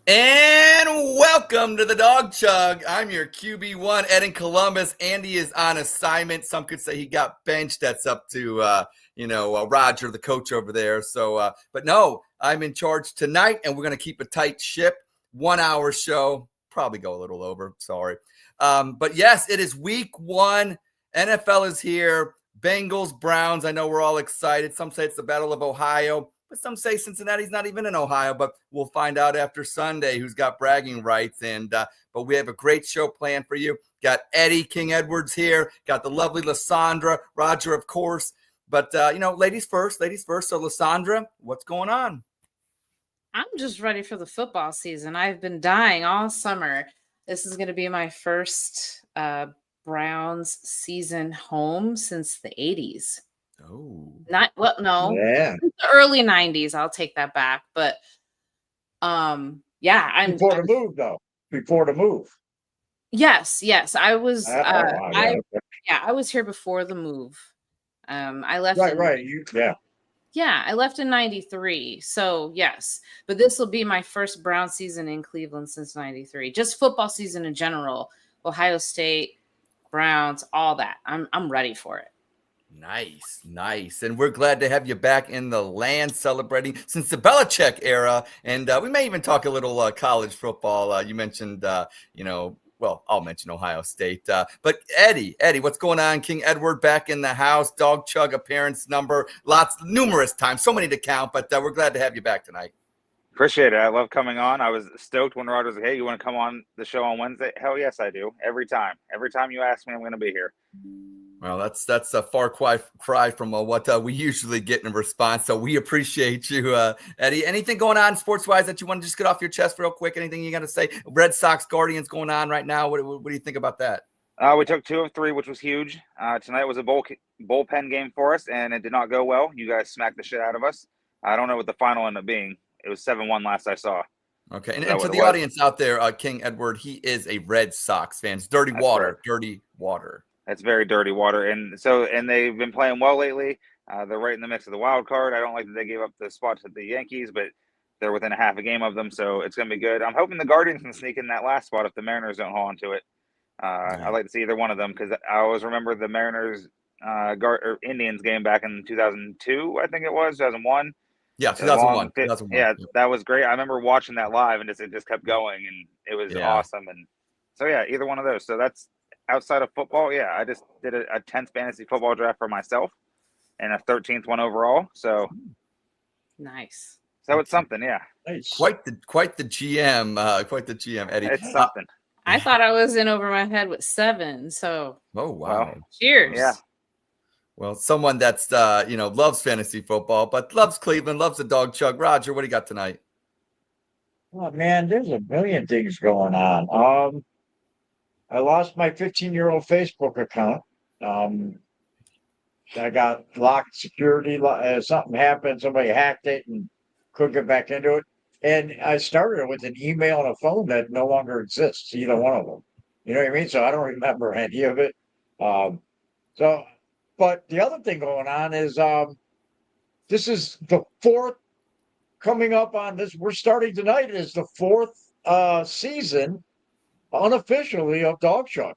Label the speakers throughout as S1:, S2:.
S1: And welcome to the Dawg Chug. I'm your QB1, Ed in Columbus. Andy is on assignment. Some could say he got benched. That's up to, Roger, the coach over there. But no, I'm in charge tonight, and we're going to keep a tight ship. 1 hour show. Probably go a little over. Sorry. But yes, it is week one. NFL is here. Bengals, Browns. I know we're all excited. Some say it's the Battle of Ohio. But some say Cincinnati's not even in Ohio, but we'll find out after Sunday who's got bragging rights. But we have a great show planned for you. Got Eddie King Edwards here. Got the lovely Lysandra, Roger, of course. But, ladies first. So, Lysandra, what's going on?
S2: I'm just ready for the football season. I've been dying all summer. This is going to be my first Browns season home since the 80s.
S1: Oh,
S2: no,
S3: Yeah.
S2: the early 90s. I'll take that back. But
S3: Before the move.
S2: Yes, I was.
S3: Yeah.
S2: I was here before the move. I left.
S3: Right.
S2: I left in 93. So yes, but this will be my first Brown season in Cleveland since 93. Just football season in general. Ohio State, Browns, all that. I'm ready for it.
S1: Nice. And we're glad to have you back in the land celebrating since the Belichick era. And we may even talk a little college football. You mentioned, I'll mention Ohio State. But Eddie, what's going on? King Edward back in the house. Dawg Chug appearance number. Numerous times. So many to count. But we're glad to have you back tonight.
S4: Appreciate it. I love coming on. I was stoked when Roger was like, hey, you want to come on the show on Wednesday? Hell yes, I do. Every time you ask me, I'm going to be here.
S1: Well, that's a far cry from what we usually get in response. So we appreciate you, Eddie. Anything going on sports-wise that you want to just get off your chest real quick? Anything you got to say? Red Sox Guardians going on right now. What do you think about that?
S4: We took 2 of 3, which was huge. Tonight was a bullpen game for us, and it did not go well. You guys smacked the shit out of us. I don't know what the final ended up being. It was 7-1 last I saw.
S1: Okay, and to the audience out there, King Edward, he is a Red Sox fan. It's dirty water.
S4: It's very dirty water. And they've been playing well lately. They're right in the mix of the wild card. I don't like that they gave up the spot to the Yankees, but they're within a half a game of them, so it's going to be good. I'm hoping the Guardians can sneak in that last spot if the Mariners don't hold on to it. I'd like to see either one of them because I always remember the Mariners Indians game back in 2002, I think it was, 2001.
S1: Yeah, 2001.
S4: Yeah, that was great. I remember watching that live, and it just kept going, and it was awesome. And so, yeah, either one of those. So that's outside of football. Yeah, I just did a 10th fantasy football draft for myself and a 13th one overall. So
S2: nice.
S4: So it's something, yeah.
S1: Nice. Quite the GM, Eddie.
S4: It's something.
S2: I thought I was in over my head with 7. So.
S1: Oh wow!
S4: Well,
S2: cheers.
S4: Yeah.
S1: Well, someone that's loves fantasy football, but loves Cleveland, loves the Dawg Chug. Roger, what do you got tonight?
S3: Oh man, there's a million things going on. I lost my 15-year-old Facebook account. I got locked security. Something happened. Somebody hacked it and couldn't get back into it. And I started with an email and a phone that no longer exists, either one of them. You know what I mean? So I don't remember any of it. But the other thing going on is this is the 4th coming up on this. We're starting tonight is the 4th season unofficially of Dawg Chug.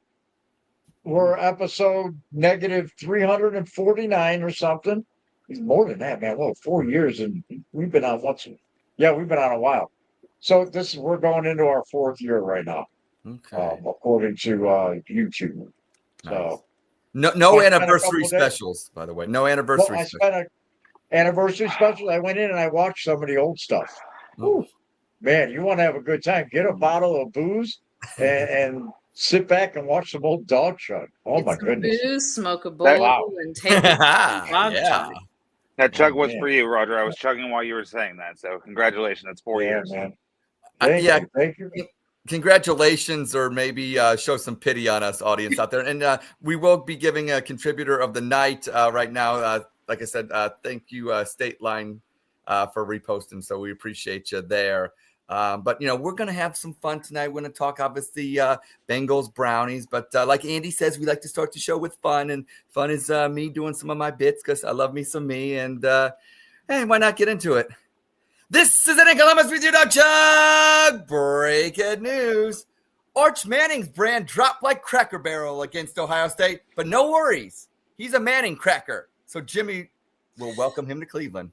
S3: We're episode negative 349 or something. It's more than that, man. Well, 4 years and we've been on once. Yeah, we've been on a while. So we're going into our 4th year right now.
S1: Okay.
S3: According to YouTube.
S1: Nice.
S3: So.
S1: No anniversary specials, by the way. No anniversary
S3: specials. I spent an anniversary special. I went in and I watched some of the old stuff. Ooh, man, you want to have a good time. Get a bottle of booze and sit back and watch some old Dawg Chug. Oh, my goodness.
S2: Booze, smoke a bowl, and take a Dawg Chug.
S4: That chug was for you, Roger. I was chugging while you were saying that. So congratulations. That's 4 years.
S3: Man.
S1: Thank you. Congratulations, or maybe show some pity on us, audience out there. And we will be giving a contributor of the night right now. Like I said, thank you, State Line, for reposting. So we appreciate you there. But, we're going to have some fun tonight. We're going to talk, obviously, Bengals, Brownies. But like Andy says, we like to start the show with fun. And fun is me doing some of my bits because I love me some me. And hey, why not get into it? This is in Columbus with you, Dawg Chug. Breaking news. Arch Manning's brand dropped like Cracker Barrel against Ohio State, but no worries. He's a Manning cracker, so Jimmy will welcome him to Cleveland.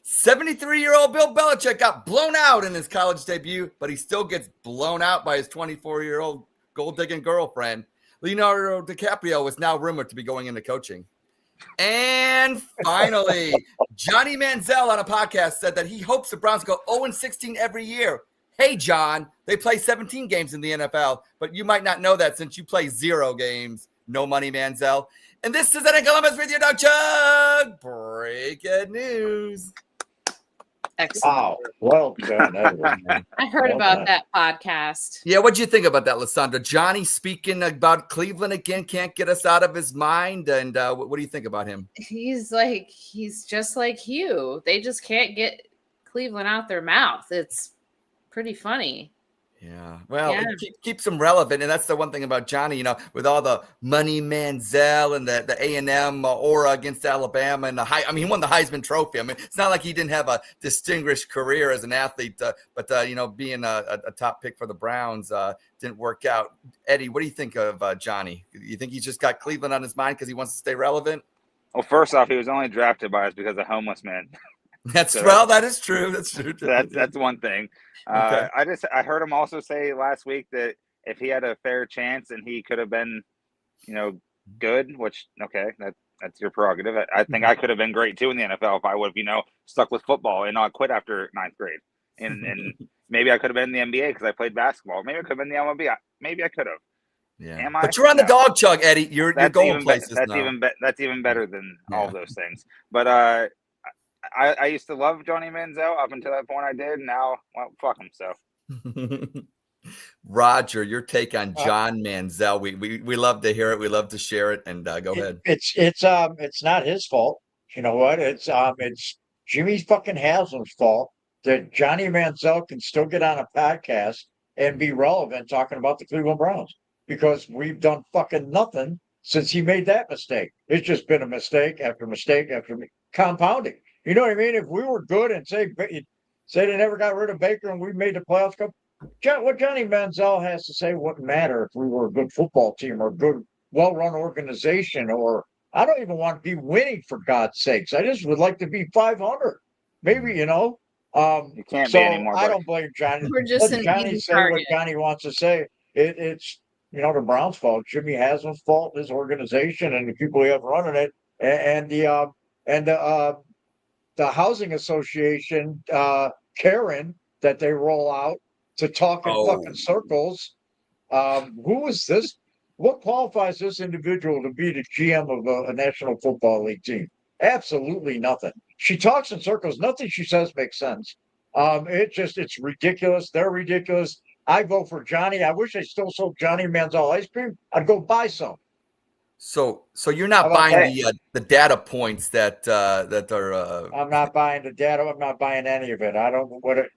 S1: 73-year-old Bill Belichick got blown out in his college debut, but he still gets blown out by his 24-year-old gold-digging girlfriend. Leonardo DiCaprio is now rumored to be going into coaching. And finally, Johnny Manziel on a podcast said that he hopes the Browns go 0-16 every year. Hey, John, they play 17 games in the NFL, but you might not know that since you play 0 games. No money, Manziel. And this is in Columbus with you, Dawg Chug. Breaking news.
S2: Excellent.
S3: Wow. Well done, Edwin.
S2: I heard about that podcast.
S1: Yeah, what'd you think about that, Lysandra? Johnny speaking about Cleveland again, can't get us out of his mind. And what do you think about him?
S2: He's just like Hugh. They just can't get Cleveland out their mouth. It's pretty funny.
S1: Yeah, well,
S2: Yeah.
S1: It keeps him relevant, and that's the one thing about Johnny. With all the money, Manziel, and the A&M aura against Alabama, and he won the Heisman Trophy. I mean, it's not like he didn't have a distinguished career as an athlete, but being a top pick for the Browns didn't work out. Eddie, what do you think of Johnny? You think he's just got Cleveland on his mind because he wants to stay relevant?
S4: Well, first off, he was only drafted by us because of homeless men.
S1: That is true. That's true.
S4: That's one thing.
S1: Okay.
S4: I heard him also say last week that if he had a fair chance and he could have been, good, which that's your prerogative. I think I could have been great too in the NFL if I would have, stuck with football and not quit after 9th grade. And maybe I could have been in the NBA because I played basketball. Maybe I could have been in the MLB. Maybe I could have.
S1: Yeah.
S4: Am I?
S1: But you're on the Dawg Chug, Eddie. You're going places
S4: that's
S1: now.
S4: That's even better than all of those things. But I used to love Johnny Manziel up until that point I did. Now, well, fuck him. So,
S1: Roger, your take on John Manziel. We love to hear it. We love to share it. And go ahead.
S3: It's not his fault. You know what? It's Jimmy fucking Haslam's fault that Johnny Manziel can still get on a podcast and be relevant talking about the Cleveland Browns because we've done fucking nothing since he made that mistake. It's just been a mistake after mistake after compounding. You know what I mean? If we were good and say they never got rid of Baker and we made the playoffs, what Johnny Manziel has to say wouldn't matter if we were a good football team or a good, well-run organization. Or I don't even want to be winning for God's sakes. I just would like to be 500, maybe.
S4: you can't
S3: So
S4: be anymore.
S3: I don't blame Johnny.
S2: We're just
S3: Let
S2: an
S3: Johnny
S2: easy
S3: say
S2: target.
S3: what Johnny wants to say. It's the Browns' fault. Jimmy Haslam's fault, his organization, and the people he have running it, and the housing association, Karen, that they roll out to talk in fucking circles. Who is this? What qualifies this individual to be the GM of a National Football League team? Absolutely nothing. She talks in circles. Nothing she says makes sense. It's ridiculous. They're ridiculous. I vote for Johnny. I wish they still sold Johnny Manziel ice cream. I'd go buy some.
S1: So you're not buying the data points that are.
S3: I'm not buying the data. I'm not buying any of it. I don't know what it.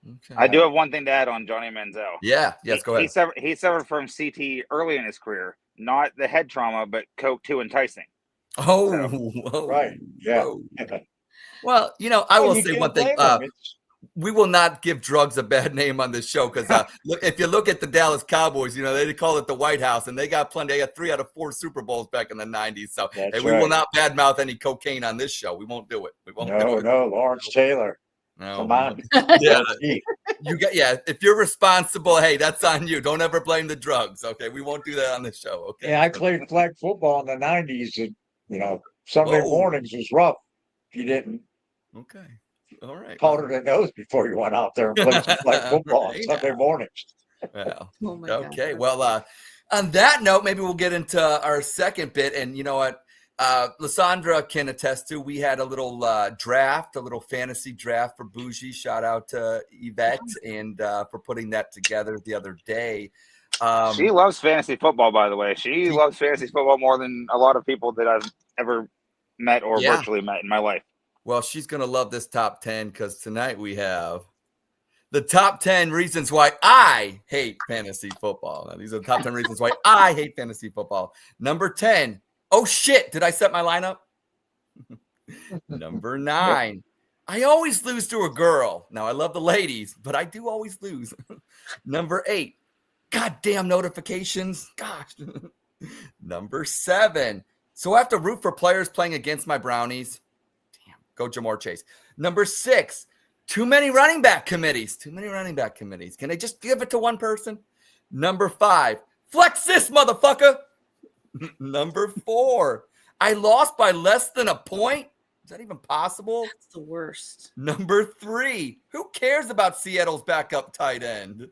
S1: Okay.
S4: I do have one thing to add on Johnny Manziel.
S1: Yeah. Yes. Go ahead.
S4: He suffered from CT early in his career, not the head trauma, but coke too enticing.
S1: Oh,
S3: Right. Yeah.
S1: Whoa. Well, I will say one thing. We will not give drugs a bad name on this show because if you look at the Dallas Cowboys, they call it the White House, and they got plenty. They got 3 out of 4 Super Bowls back in the 90s. So we will not badmouth any cocaine on this show. We won't do it. We won't do it.
S3: No, Lawrence Taylor.
S1: No.
S3: Come on.
S1: Yeah. If you're responsible, hey, that's on you. Don't ever blame the drugs. Okay. We won't do that on this show. Okay.
S3: Yeah, I played flag football in the 90s. And, Sunday mornings was rough. If you didn't
S1: Okay. All right.
S3: powder the nose before you went out there and played some flag football on Sunday mornings.
S1: Well,
S2: Oh my
S1: okay.
S2: God.
S1: Well, on that note, maybe we'll get into our second bit. And you know what? Lysandra can attest to. We had a little draft, a little fantasy draft for Bougie. Shout out to Yvette and for putting that together the other day.
S4: She loves fantasy football, by the way. She loves fantasy football more than a lot of people that I've ever met or virtually met in my life.
S1: Well, she's going to love this top 10 because tonight we have the top 10 reasons why I hate fantasy football. Now, these are the top 10 reasons why I hate fantasy football. Number 10. Oh, shit. Did I set my lineup? Number 9. I always lose to a girl. Now, I love the ladies, but I do always lose. Number 8, goddamn notifications. Gosh. Number 7, so I have to root for players playing against my Brownies. Damn, go Jamar Chase. Number 6, too many running back committees. Too many running back committees. Can they just give it to one person? Number 5, flex this motherfucker. Number 4, I lost by less than a point. Is that even possible?
S2: That's the worst.
S1: Number 3, who cares about Seattle's backup tight end?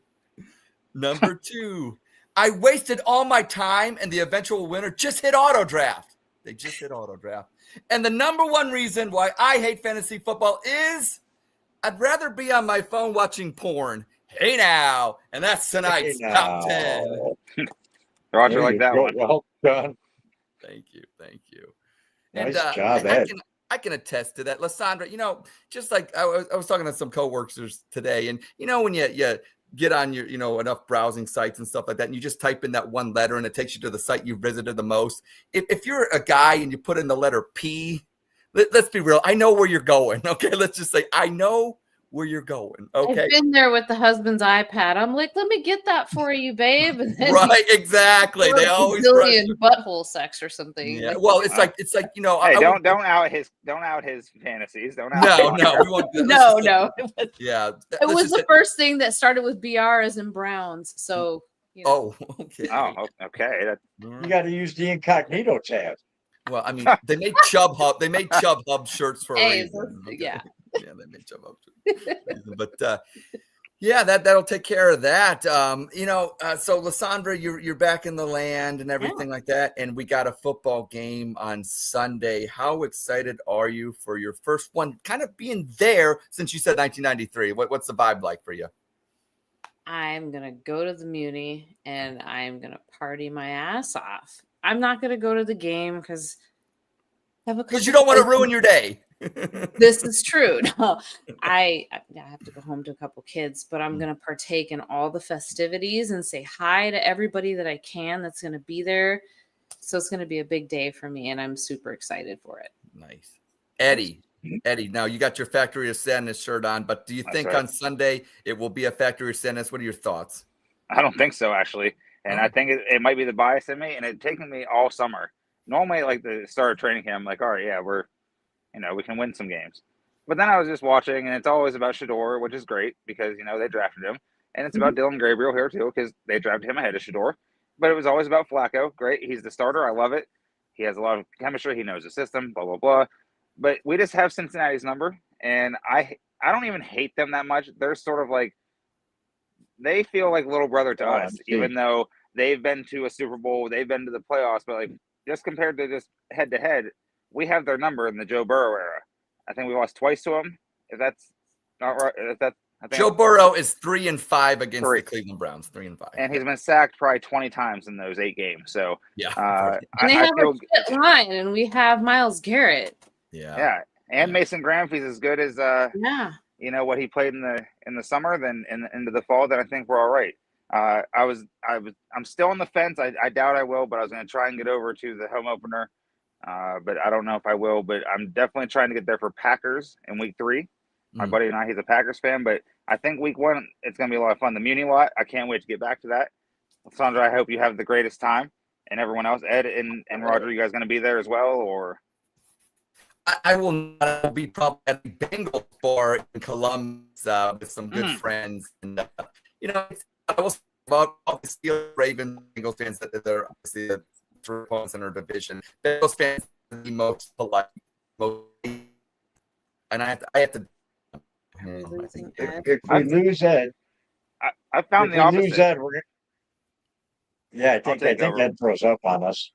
S1: Number 2, I wasted all my time and the eventual winner just hit auto draft. They just hit auto draft. And the number 1 reason why I hate fantasy football is I'd rather be on my phone watching porn. Hey now. And that's tonight's top 10.
S4: Roger, like that one.
S3: Well done.
S1: Thank you. Thank you.
S3: Nice
S1: And,
S3: job, Ed.
S1: I can attest to that. Lysandra, just like I was talking to some coworkers today, and when you get on your, enough browsing sites and stuff like that, and you just type in that one letter and it takes you to the site you visited the most. If you're a guy and you put in the letter P, let's be real. I know where you're going. Okay. Let's just say, I know where you're going. Okay.
S2: I've been there with the husband's iPad. I'm like, let me get that for you, babe. And then
S1: right. Exactly. They always
S2: butthole sex or something.
S1: Yeah. Well, it's like,
S4: Hey, don't out his fantasies. Don't out.
S1: No, we won't.
S2: No.
S1: Yeah.
S2: It was the first thing that started with BR as in Browns. So,
S1: Oh, okay.
S4: Oh, okay.
S3: You got to use the incognito tab.
S1: Well, I mean, they made Chubb Hub. They made Chubb Hub shirts for a reason. Okay.
S2: Yeah.
S1: Yeah, they made Chubb Hub shirts. But yeah, that'll take care of that. So Lysandra, you're back in the land and everything like that, and we got a football game on Sunday. How excited are you for your first one? Kind of being there since you said 1993. What's the vibe like for you?
S2: I'm going to go to the Muni and I'm going to party my ass off. I'm not going to go to the game because
S1: you don't want to ruin your day.
S2: This is true. No, I have to go home to a couple kids, but I'm going to partake in all the festivities and say hi to everybody that I can that's going to be there. So it's going to be a big day for me, and I'm super excited for it.
S1: Nice. Eddie, now you got your Factory of Sadness shirt on, but do you think on Sunday it will be a Factory of Sadness? What are your thoughts?
S4: I don't think so, actually. And I think it might be the bias in me, and it's taken me all summer. Normally, like the start of training camp, I'm like, all right, yeah, we can win some games. But then I was just watching, and it's always about Shador, which is great because, they drafted him. And it's about Dylan Gabriel here, too, because they drafted him ahead of Shador. But it was always about Flacco. Great. He's the starter. I love it. He has a lot of chemistry. He knows the system, blah, blah, blah. But we just have Cincinnati's number, and I don't even hate them that much. They're sort of like, they feel like little brother to us, even though they've been to a Super Bowl, they've been to the playoffs, but like just compared to just head to head, we have their number in the Joe Burrow era. I think we lost twice to him. If that's not right,
S1: Joe Burrow is 3-5 against the Cleveland Browns. 3-5,
S4: and he's been sacked probably 20 times in those 8 games. So
S2: and they have a shit line, and we have Myles Garrett.
S4: Yeah, and Mason Graham. If he's as good as what he played in the summer, then into the fall, then I think we're all right. I'm still on the fence. I doubt I will, but I was going to try and get over to the home opener. But I don't know if I will, but I'm definitely trying to get there for Packers in week 3. My buddy and he's a Packers fan, but I think week 1, it's going to be a lot of fun. The Muni lot, I can't wait to get back to that. Sandra, I hope you have the greatest time, and everyone else. Ed and Roger, you guys going to be there as well, or?
S1: I will not be probably at the Bengals bar in Columbus with some good friends. And, I will say about all the Steelers, Ravens, Bengals fans that they're obviously the 3 points in our division. Bengals fans are the most polite. And I have to.
S3: If we lose Ed,
S4: I found the opposite.
S3: Lose Ed, I think Ed throws up on us.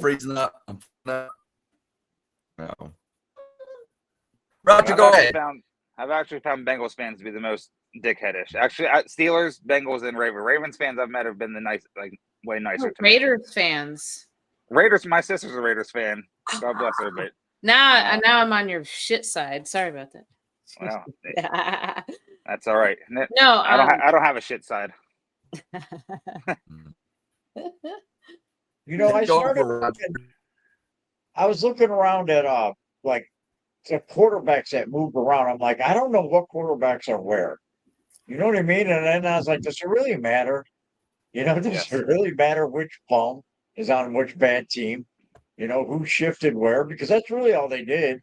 S1: Freezing up. No. Roger, go ahead.
S4: I've actually found Bengals fans to be the most dickheadish. Actually, Steelers, Bengals, and Ravens fans I've met have been the nice, like way nicer to me.
S2: Raiders fans.
S4: Raiders. My sister's a Raiders fan. God bless her. But
S2: now I'm on your shit side. Sorry about that.
S4: Well, that's all right.
S2: No,
S4: I don't have a shit side.
S3: I was looking around at the quarterbacks that move around. I'm like, I don't know what quarterbacks are where. You know what I mean? And then I was like, does it really matter? Does
S4: Yes.
S3: it really matter which bum is on which bad team? Who shifted where? Because that's really all they did.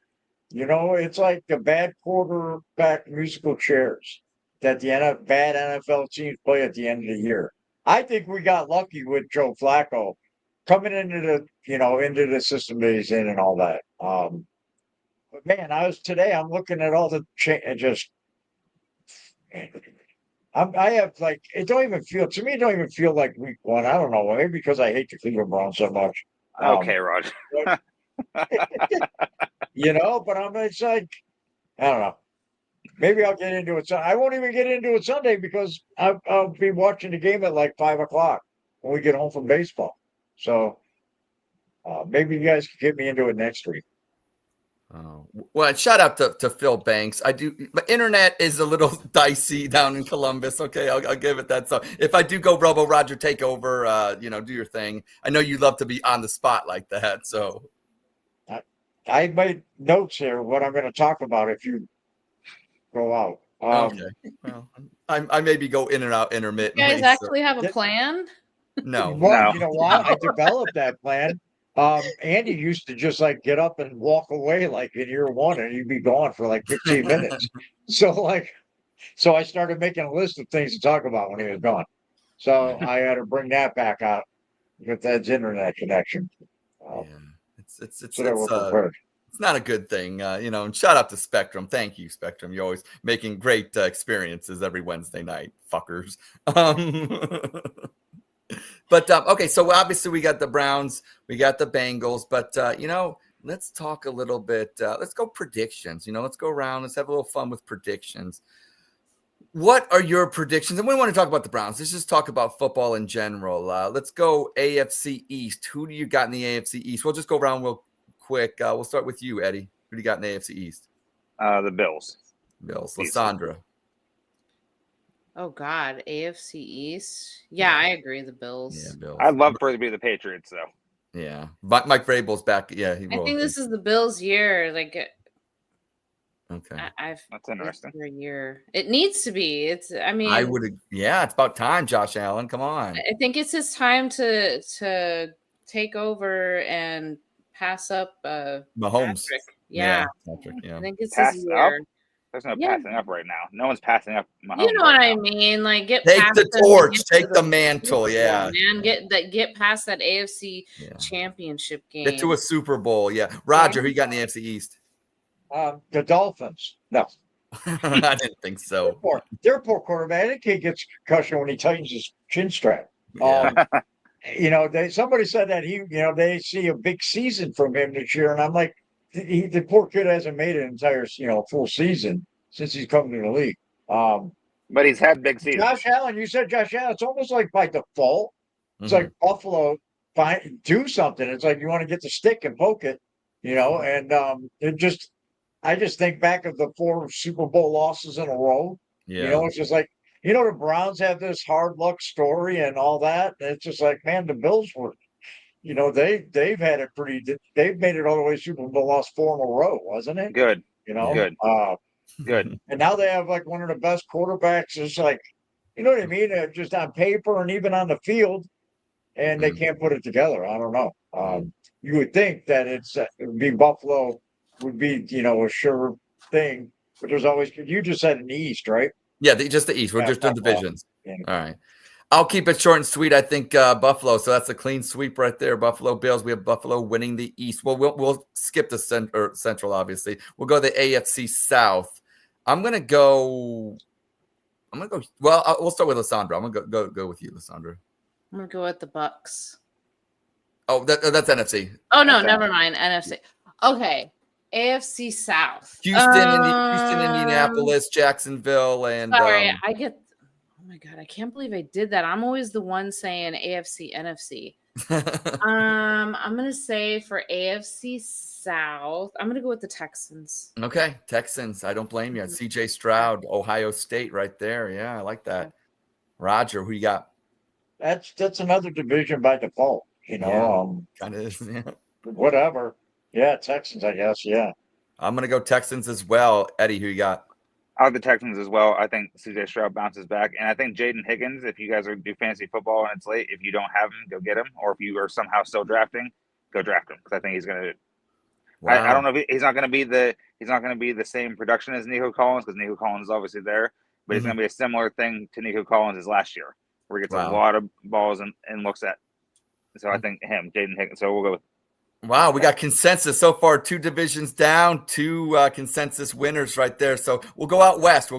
S3: It's like the bad quarterback musical chairs that the bad NFL teams play at the end of the year. I think we got lucky with Joe Flacco coming into the system that he's in and all that. But man, I'm looking at all the just. I have like it don't even feel to me. It don't even feel like week one. I don't know, maybe because I hate the Cleveland Browns so much.
S4: Okay, Roger.
S3: But it's like I don't know. Maybe I'll get into it. I won't even get into it Sunday because I'll be watching the game at like 5 o'clock when we get home from baseball. So maybe you guys can get me into it next week.
S1: Oh, well, shout out to Phil Banks. My internet is a little dicey down in Columbus. Okay, I'll give it that. So if I do go Robo Roger take over, do your thing. I know you love to be on the spot like that. So
S3: I made notes here what I'm going to talk about if you go out.
S1: Okay. Well, I maybe go in and out intermittently.
S2: You guys actually have a plan?
S1: No.
S3: Well,
S4: No.
S3: you know what? I developed that plan. Andy used to just like get up and walk away like in year one, and he'd be gone for like 15 minutes. So I started making a list of things to talk about when he was gone. So I had to bring that back out with that internet connection.
S1: Yeah. It's
S3: So that we're prepared.
S1: it's not a good thing, and shout out to Spectrum. Thank you, Spectrum. You're always making great experiences every Wednesday night, fuckers. But okay, so obviously we got the Browns, we got the Bengals, but let's talk a little bit. Let's go predictions. Let's go around. Let's have a little fun with predictions. What are your predictions? And we want to talk about the Browns. Let's just talk about football in general. Let's go AFC East. Who do you got in the AFC East? We'll just go around real quick. We'll start with you, Eddie. Who do you got in the AFC East?
S4: The Bills.
S1: Bills. Lysandra.
S2: Oh God, AFC East. Yeah, I agree. The Bills.
S1: Yeah, Bills.
S4: I'd love for it to be the Patriots, though.
S1: Yeah, but Mike Vrabel's back. Yeah, he will.
S2: I think this is the Bills' year. Like,
S1: okay.
S4: That's interesting.
S2: For a year, it needs to be. I mean,
S1: I would. Yeah, it's about time, Josh Allen. Come on.
S2: I think it's his time to take over and pass up
S1: Mahomes.
S2: Patrick. Yeah.
S1: Patrick, yeah.
S2: I think it's
S4: Pass
S2: his
S4: up?
S2: year.
S4: There's no passing up right now. No one's passing up Mahomes.
S2: You know what I mean? Like, get
S1: Take
S2: past
S1: the
S2: them,
S1: torch,
S2: get to
S1: take the mantle,
S2: Super Bowl,
S1: yeah.
S2: man. Get past that AFC championship game.
S1: Get to a Super Bowl, yeah. Roger, who you got in the AFC East?
S3: The Dolphins. No.
S1: I didn't think so.
S3: Their poor quarterback. That kid gets concussion when he tightens his chin strap.
S1: Yeah.
S3: Somebody said that they see a big season from him this year, and I'm like, the poor kid hasn't made an entire full season since he's come to the league.
S4: But he's had big seasons.
S3: Josh Allen, you said Josh Allen. It's almost like by default. It's like Buffalo do something. It's like you want to get the stick and poke it, and I just think back of the 4 Super Bowl losses in a row.
S1: Yeah.
S3: It's just like, the Browns have this hard luck story and all that. And it's just like, man, the Bills were, they've had it they've made it all the way Super Bowl, lost 4 in a row, wasn't it?
S4: Good.
S3: Good.
S4: Good.
S3: And now they have like one of the best quarterbacks. It's like, you know what I mean? Just on paper and even on the field, and they can't put it together. I don't know. You would think that it would be Buffalo would be, a sure thing, but there's always, you just said in the East, right?
S1: Yeah, just the East. We're just doing divisions.
S3: Yeah.
S1: All right. I'll keep it short and sweet. I think Buffalo. So that's a clean sweep right there. Buffalo Bills. We have Buffalo winning the East. Well, we'll skip the Central, obviously. We'll go the AFC South. I'm gonna go. Well, we'll start with Lysandra. I'm gonna go with you, Lysandra.
S2: I'm gonna go with the Bucks.
S1: Oh, that's NFC.
S2: Oh no, never mind. NFC. Okay. AFC South.
S1: Houston, Indianapolis, Jacksonville, and
S2: sorry, oh my God, I can't believe I did that. I'm always the one saying AFC, NFC. I'm gonna say for AFC South, I'm gonna go with the Texans.
S1: Okay, Texans. I don't blame you. CJ Stroud, Ohio State, right there. Yeah, I like that. Roger, who you got?
S3: That's another division by default.
S1: Kind of is. Yeah.
S3: Whatever. Yeah, Texans, I guess. Yeah.
S1: I'm going to go Texans as well. Eddie, who you got?
S4: I have the Texans as well. I think CJ Stroud bounces back. And I think Jaden Higgins, if you guys do fantasy football and it's late, if you don't have him, go get him. Or if you are somehow still drafting, go draft him. Because I think he's going to I don't know if he's not going to be the same production as Nico Collins, because Nico Collins is obviously there, but he's going to be a similar thing to Nico Collins as last year, where he gets a lot of balls and looks at. So I think him, Jaden Higgins. So we'll go with.
S1: Wow, we got consensus so far. 2 divisions down, 2 consensus winners right there. So we'll go out west.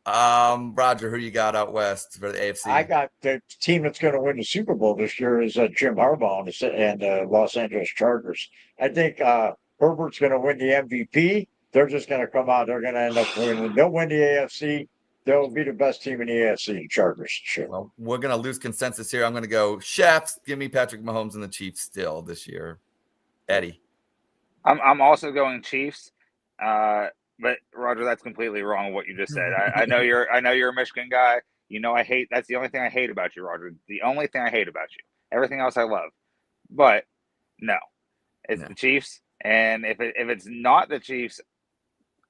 S1: Roger, who you got out west for the AFC?
S3: I got the team that's going to win the Super Bowl this year is Jim Harbaugh and Los Angeles Chargers. I think Herbert's going to win the MVP. They're just going to come out. They're going to end up winning. They'll win the AFC. They'll be the best team in the AFC, the Chargers. Sure.
S1: Well, we're going to lose consensus here. I'm going to go Chefs. Give me Patrick Mahomes and the Chiefs still this year. Eddie.
S4: I'm also going Chiefs. But Roger, that's completely wrong what you just said. I know you're a Michigan guy. You know that's the only thing I hate about you, Roger. The only thing I hate about you. Everything else I love. But no. It's the Chiefs. And if it's not the Chiefs,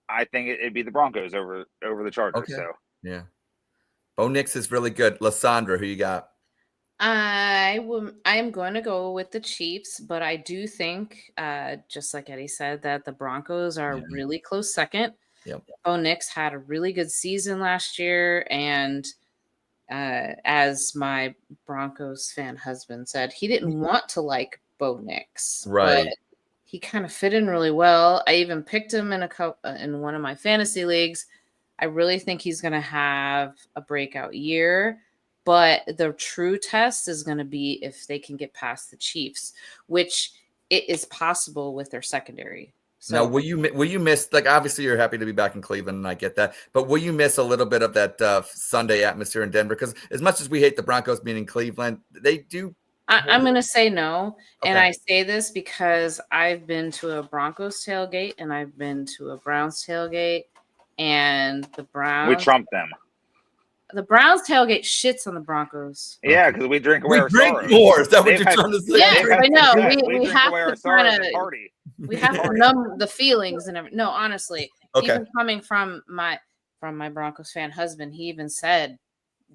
S4: I think it'd be the Broncos over the Chargers.
S1: Okay.
S4: So
S1: yeah. Bo Nix is really good. Lysandra, who you got?
S2: I am going to go with the Chiefs, but I do think, just like Eddie said, that the Broncos are really close second.
S1: Yep.
S2: Bo Nix had a really good season last year, and as my Broncos fan husband said, he didn't want to like Bo Nix,
S1: right?
S2: But he kind of fit in really well. I even picked him in one of my fantasy leagues. I really think he's going to have a breakout year. But the true test is going to be if they can get past the Chiefs, which it is possible with their secondary. So
S1: now, will you miss, like, obviously you're happy to be back in Cleveland, and I get that, but will you miss a little bit of that Sunday atmosphere in Denver? Because as much as we hate the Broncos being in Cleveland, they do.
S2: I'm going to say no.
S1: Okay.
S2: And I say this because I've been to a Broncos tailgate and I've been to a Browns tailgate, and the Browns.
S4: We trumped them.
S2: The Browns tailgate shits on the Broncos.
S4: Yeah, because we drink away our sorrows.
S1: More. Is that what you're trying to say?
S2: Yes, I know.
S4: We
S2: have
S4: to
S2: kind of
S4: party.
S2: We have to numb the feelings and everything. No, honestly, even coming from my Broncos fan husband, he even said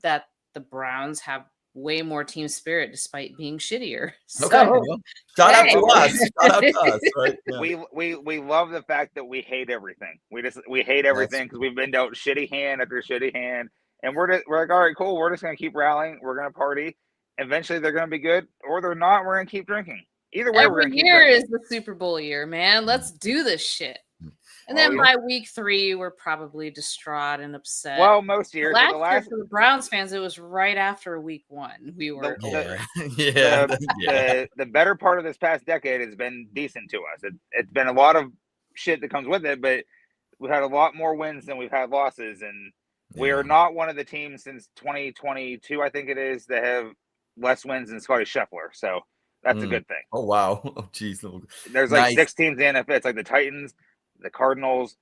S2: that the Browns have way more team spirit despite being shittier. So,
S1: shout out to us. Shout out to us. Right?
S4: Yeah. We love the fact that we hate everything. We hate everything because we've been dealt shitty hand after shitty hand. And we're like, all right, cool. We're just going to keep rallying. We're going to party. Eventually, they're going to be good, or they're not. We're going to keep drinking. Either way, we're going to keep drinking.
S2: Every year is the Super Bowl year, man. Let's do this shit. And then by week 3, we're probably distraught and upset.
S4: Well, most years.
S2: Last year for the Browns fans, it was right after week 1. We were
S4: the better part of this past decade has been decent to us. It's been a lot of shit that comes with it, but we've had a lot more wins than we've had losses, and we are not one of the teams since 2022, I think it is, that have less wins than Scotty Scheffler. So that's a good thing.
S1: Oh, wow. Oh, geez.
S4: There's like 6 teams in the NFL. It's like the Titans, the Cardinals,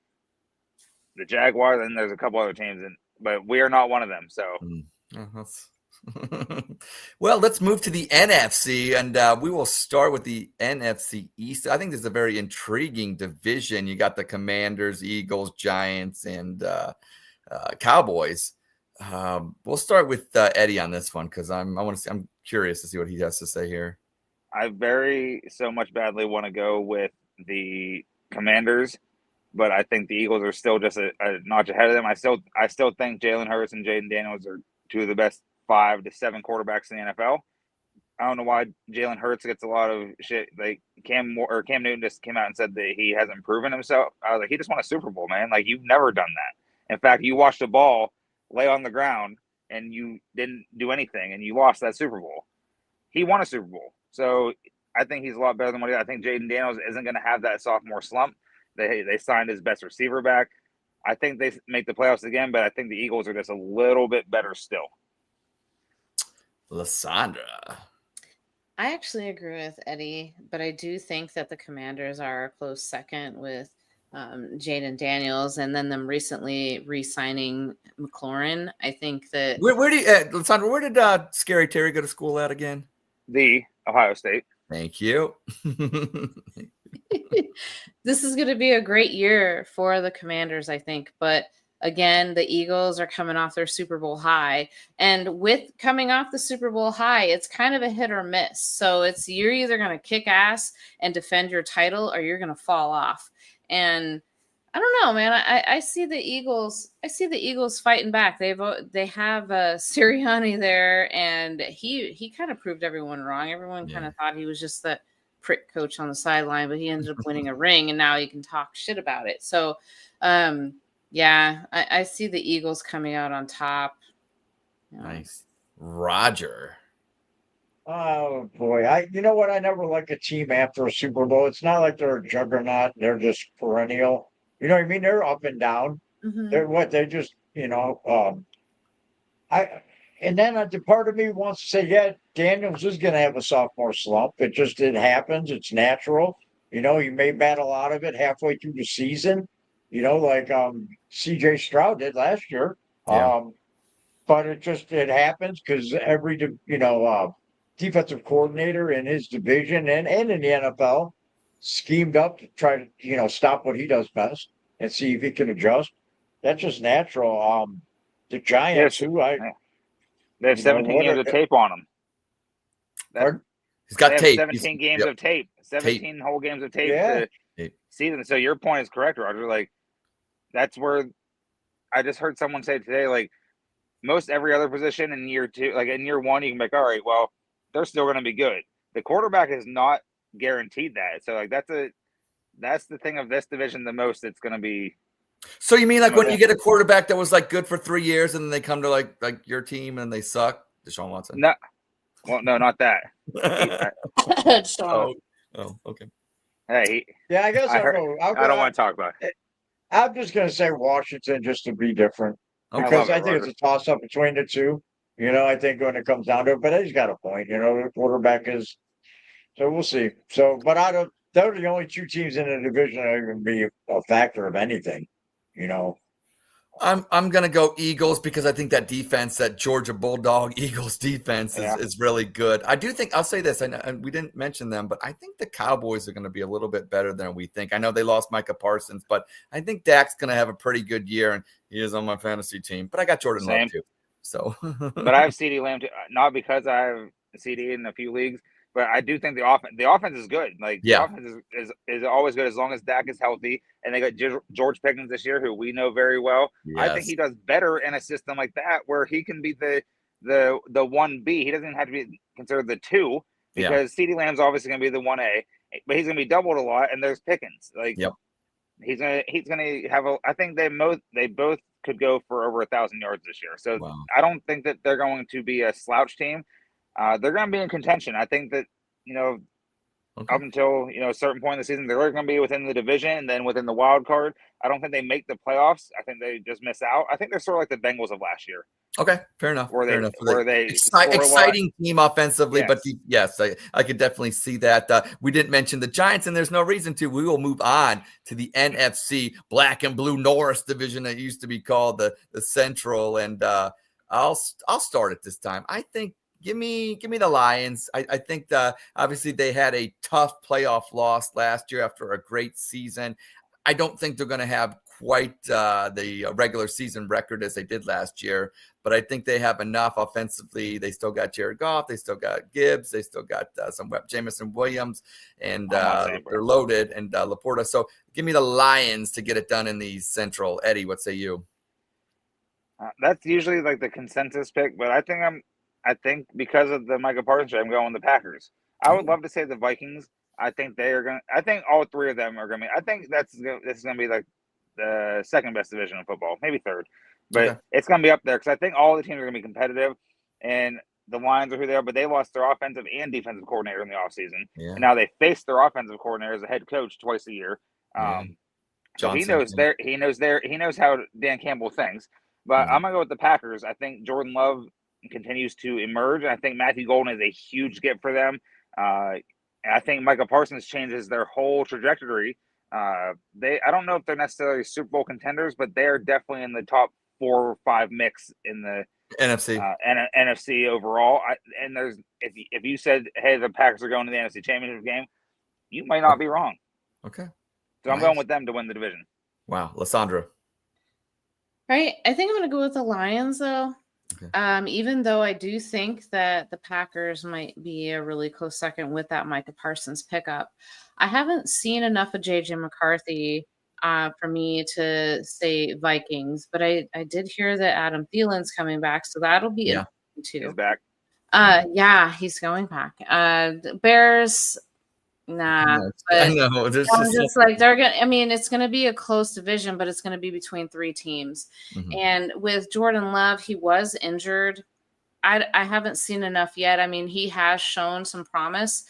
S4: the Jaguars, and there's a couple other teams, but we are not one of them. So,
S1: well, let's move to the NFC, and we will start with the NFC East. I think this is a very intriguing division. You got the Commanders, Eagles, Giants, and Cowboys. We'll start with Eddie on this one because I'm curious to see what he has to say here.
S4: I so much badly want to go with the Commanders, but I think the Eagles are still just a notch ahead of them. I still think Jalen Hurts and Jaden Daniels are 2 of the best 5 to 7 quarterbacks in the NFL. I don't know why Jalen Hurts gets a lot of shit. Like Cam Newton just came out and said that he hasn't proven himself. I was like, he just won a Super Bowl, man. Like, you've never done that. In fact, you watched a ball lay on the ground and you didn't do anything and you lost that Super Bowl. He won a Super Bowl. So I think he's a lot better than what he is. I think Jaden Daniels isn't going to have that sophomore slump. They signed his best receiver back. I think they make the playoffs again, but I think the Eagles are just a little bit better still.
S1: Lysandra.
S2: I actually agree with Eddie, but I do think that the Commanders are a close second with Jaden Daniels, and then them recently re-signing McLaurin. I think that
S1: Lysandra, where did Scary Terry go to school at again?
S4: The Ohio State.
S1: Thank you.
S2: This is going to be a great year for the Commanders, I think. But again, the Eagles are coming off their Super Bowl high. And with coming off the Super Bowl high, it's kind of a hit or miss. So you're either going to kick ass and defend your title or you're going to fall off. And I don't know, man. I see the Eagles. I see the Eagles fighting back. They have Sirianni there, and he kind of proved everyone wrong. Everyone kind of thought he was just that prick coach on the sideline, but he ended up winning a ring, and now he can talk shit about it. So, I see the Eagles coming out on top.
S1: Nice, Roger.
S3: Oh boy, you know what? I never like a team after a Super Bowl. It's not like they're a juggernaut. They're just perennial. You know what I mean? They're up and down.
S2: Mm-hmm.
S3: They're just, and then the part of me wants to say, yeah, Daniels is going to have a sophomore slump. It happens. It's natural. He may battle out of it halfway through the season, like CJ Stroud did last year.
S1: Yeah.
S3: But it happens because every, defensive coordinator in his division and in the NFL schemed up to try to, stop what he does best and see if he can adjust. That's just natural. The Giants,
S4: they have 17 games of tape on them.
S1: He's got tape.
S4: 17 games of tape. 17 whole games of tape to season. So your point is correct, Roger. Like, that's where I just heard someone say today, like, most every other position in year two, like in year one, you can be like, all right, well, they're still going to be good. The quarterback is not guaranteed that. So, like, that's the thing of this division the most. It's going to be.
S1: So you mean like when you get a quarterback that was like good for 3 years and then they come to like your team and they suck? Deshaun Watson?
S4: No, well, no, not that.
S1: Okay.
S4: Hey,
S3: I guess
S4: I don't want to talk about it.
S3: I'm just going to say Washington just to be different.
S1: Okay.
S3: Because I think it's a toss up between the two. I think when it comes down to it, but he's got a point. The quarterback is. So we'll see. So, but they're the only two teams in the division that are going to be a factor of anything.
S1: I'm gonna go Eagles because I think that defense, that Georgia Bulldog Eagles defense, is really good. I do think I'll say this. I know, and we didn't mention them, but I think the Cowboys are going to be a little bit better than we think. I know they lost Micah Parsons, but I think Dak's going to have a pretty good year, and he is on my fantasy team. But I got Jordan Love too. So,
S4: but I have CeeDee Lamb too, not because I have CeeDee in a few leagues. But I do think the offense is good. Like, the offense is always good as long as Dak is healthy. And they got George Pickens this year, who we know very well. Yes. I think he does better in a system like that where he can be the 1B. He doesn't have to be considered the 2 because CeeDee Lamb's obviously going to be the 1A, but he's going to be doubled a lot. And there's Pickens. Like, he's gonna have I think they both could go for over 1,000 yards this year. So I don't think that they're going to be a slouch team. They're going to be in contention. I think that, up until, a certain point in the season, they're going to be within the division and then within the wild card. I don't think they make the playoffs. I think they just miss out. I think they're sort of like the Bengals of last year.
S1: Okay, fair enough.
S4: Where they
S1: exciting team offensively, but yes, I could definitely see that. We didn't mention the Giants, and there's no reason to. We will move on to the NFC Black and Blue North division that used to be called the Central, and I'll start it this time. I think. Give me the Lions. I think obviously they had a tough playoff loss last year after a great season. I don't think they're going to have quite the regular season record as they did last year, but I think they have enough offensively. They still got Jared Goff. They still got Gibbs. They still got Jameson Williams, and they're loaded, and Laporta. So give me the Lions to get it done in the Central. Eddie, what say you?
S4: That's usually like the consensus pick, but I think because of the Micah Parsons, I'm going the Packers. I would love to say the Vikings. I think they are going. I think all three of them are going to be. I think this is going to be like the second best division in football, maybe third, but it's going to be up there because I think all the teams are going to be competitive. And the Lions are who they are, but they lost their offensive and defensive coordinator in the offseason. And now they face their offensive coordinator as a head coach twice a year. So he knows how Dan Campbell thinks. But I'm going to go with the Packers. I think Jordan Love continues to emerge. I think Matthew Golden is a huge get for them. And I think Micah Parsons changes their whole trajectory. I don't know if they're necessarily Super Bowl contenders, but they are definitely in the top 4 or 5 mix in the
S1: NFC
S4: NFC overall. If you said, hey, the Packers are going to the NFC Championship game, you might not be wrong.
S1: Okay.
S4: So I'm
S1: Nice.
S4: going with them to win the division.
S1: Wow. Lysandra.
S2: Right. I think I'm going to go with the Lions, though.
S1: Okay.
S2: Even though I do think that the Packers might be a really close second with that Micah Parsons pickup. I haven't seen enough of J.J. McCarthy for me to say Vikings, but I did hear that Adam Thielen's coming back, so that'll be
S1: Yeah.
S2: interesting too.
S4: He's back.
S2: Yeah, he's going back. The Bears, nah.
S1: I
S2: But
S1: know. There's
S2: I'm just like they're gonna. I mean, it's gonna be a close division, but it's gonna be between 3 teams.
S1: Mhm.
S2: And with Jordan Love, he was injured. I haven't seen enough yet. I mean, he has shown some promise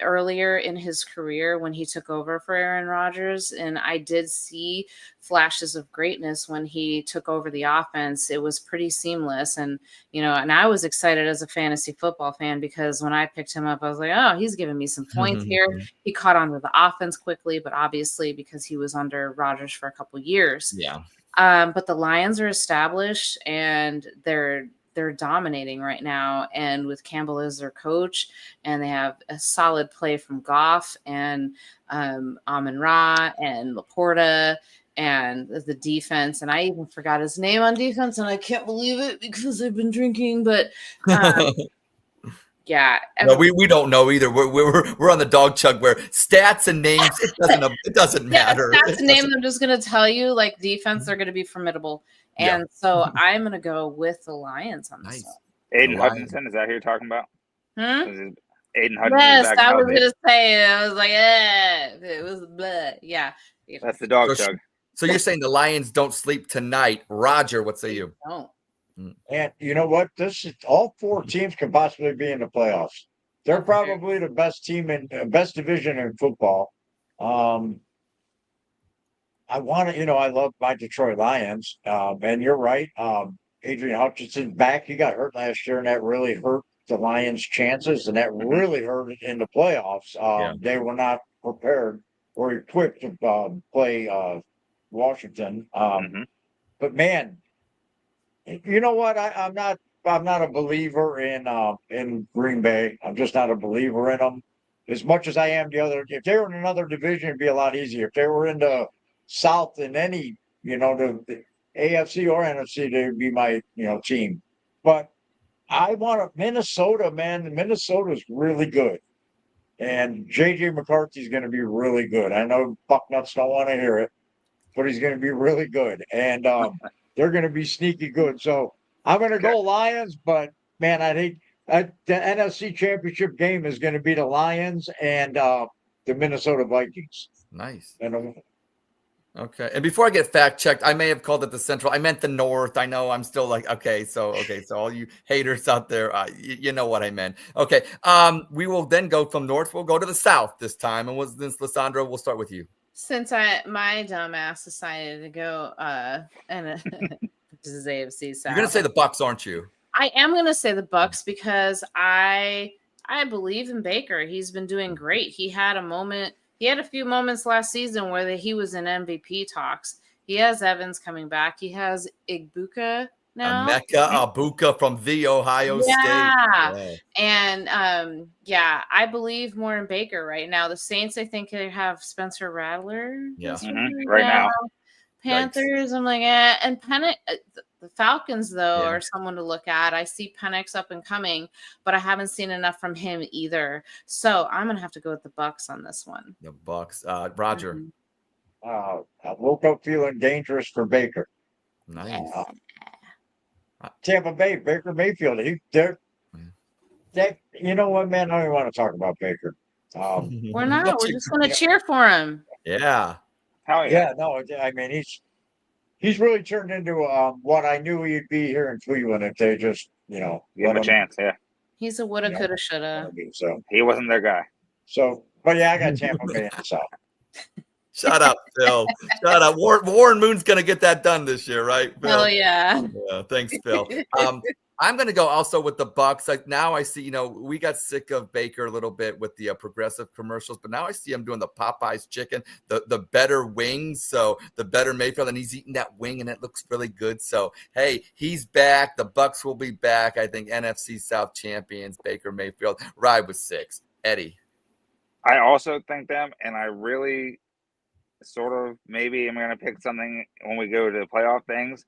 S2: earlier in his career when he took over for Aaron Rodgers, and I did see flashes of greatness when he took over the offense. It was pretty seamless, and and I was excited as a fantasy football fan because when I picked him up, I was like, oh, he's giving me some points here. He caught on to the offense quickly, but obviously because he was under Rodgers for a couple years.
S1: Yeah.
S2: But the Lions are established and they're dominating right now. And with Campbell as their coach, and they have a solid play from Goff and Amon-Ra and Laporta and the defense. And I even forgot his name on defense, and I can't believe it because I've been drinking. But yeah,
S1: no, we don't know either. We're on the Dawg Chug where stats and names it doesn't matter.
S2: Stats and names. I'm just gonna tell you, like defense, they're gonna be formidable, and so I'm gonna go with the Lions on this one.
S4: Aiden Hutchinson, is that who you're talking about?
S2: Hmm?
S4: Aiden Hutchinson.
S2: Yes, I was gonna say it. I was like, it was blah. Yeah,
S4: that's the Dawg Chug.
S1: So you're saying the Lions don't sleep tonight, Roger? What say you?
S2: Don't.
S3: And you know what? All 4 teams can possibly be in the playoffs. They're probably the best team in best division in football. I want to, I love my Detroit Lions. And you're right. Adrian Hutchinson's back. He got hurt last year, and that really hurt the Lions' chances, and that really hurt it in the playoffs. They were not prepared or equipped to play Washington. But man, you know what? I'm not a believer in Green Bay. I'm just not a believer in them as much as I am the other. If they were in another division, it'd be a lot easier. If they were in the South in any, the AFC or NFC, they'd be my, team. But I want Minnesota, man. Minnesota's really good. And J.J. McCarthy's going to be really good. I know Bucknuts don't want to hear it, but he's going to be really good. And they're going to be sneaky good. So I'm going to go Lions, but man, I think the NFC Championship game is going to be the Lions and the Minnesota Vikings.
S1: Nice.
S3: And
S1: okay. And before I get fact checked, I may have called it the Central. I meant the North. I know I'm still like, okay. So all you haters out there, you know what I meant. Okay. We will then go from North. We'll go to the South this time. And since Lysandra, we'll start with you.
S2: Since my dumbass decided to go and this is AFC South.
S1: You're gonna say the Bucks, aren't you?
S2: I am gonna say the Bucks because I believe in Baker. He's been doing great. He had a few moments last season where he was in MVP talks. He has Evans coming back. He has Igbuka now.
S1: Emeka Egbuka from the Ohio State.
S2: Yeah. And I believe more in Baker right now. The Saints, I think, they have Spencer Rattler.
S1: Yeah.
S4: Right now.
S2: Panthers, I'm like, and Penix, the Falcons, though, are someone to look at. I see Penix up and coming, but I haven't seen enough from him either. So I'm gonna have to go with the Bucks on this one.
S1: The Bucks. Roger.
S3: I woke up feeling dangerous for Baker.
S1: Nice.
S3: Tampa Bay, Baker Mayfield. You know what, man? I don't even want to talk about Baker.
S2: We're not. We're just gonna cheer for him.
S1: Yeah.
S4: Hell yeah.
S3: No, I mean he's really turned into what I knew he'd be here in Cleveland if they just
S4: give him a chance. Yeah.
S2: He's a woulda, coulda, shoulda.
S3: So
S4: he wasn't their guy.
S3: So, but yeah, I got Tampa Bay in the South.
S1: Shut up, Phil. Shut up. Warren Moon's going to get that done this year, right, Phil?
S2: Hell yeah.
S1: Yeah, thanks, Phil. I'm going to go also with the Bucks. Like now I see, we got sick of Baker a little bit with the progressive commercials, but now I see him doing the Popeyes chicken, the better wings. So the better Mayfield, and he's eating that wing and it looks really good. So, hey, he's back. The Bucks will be back. I think NFC South champions, Baker Mayfield. Ride with 6. Eddie.
S4: I also think them, and I really sort of maybe I'm going to pick something when we go to the playoff things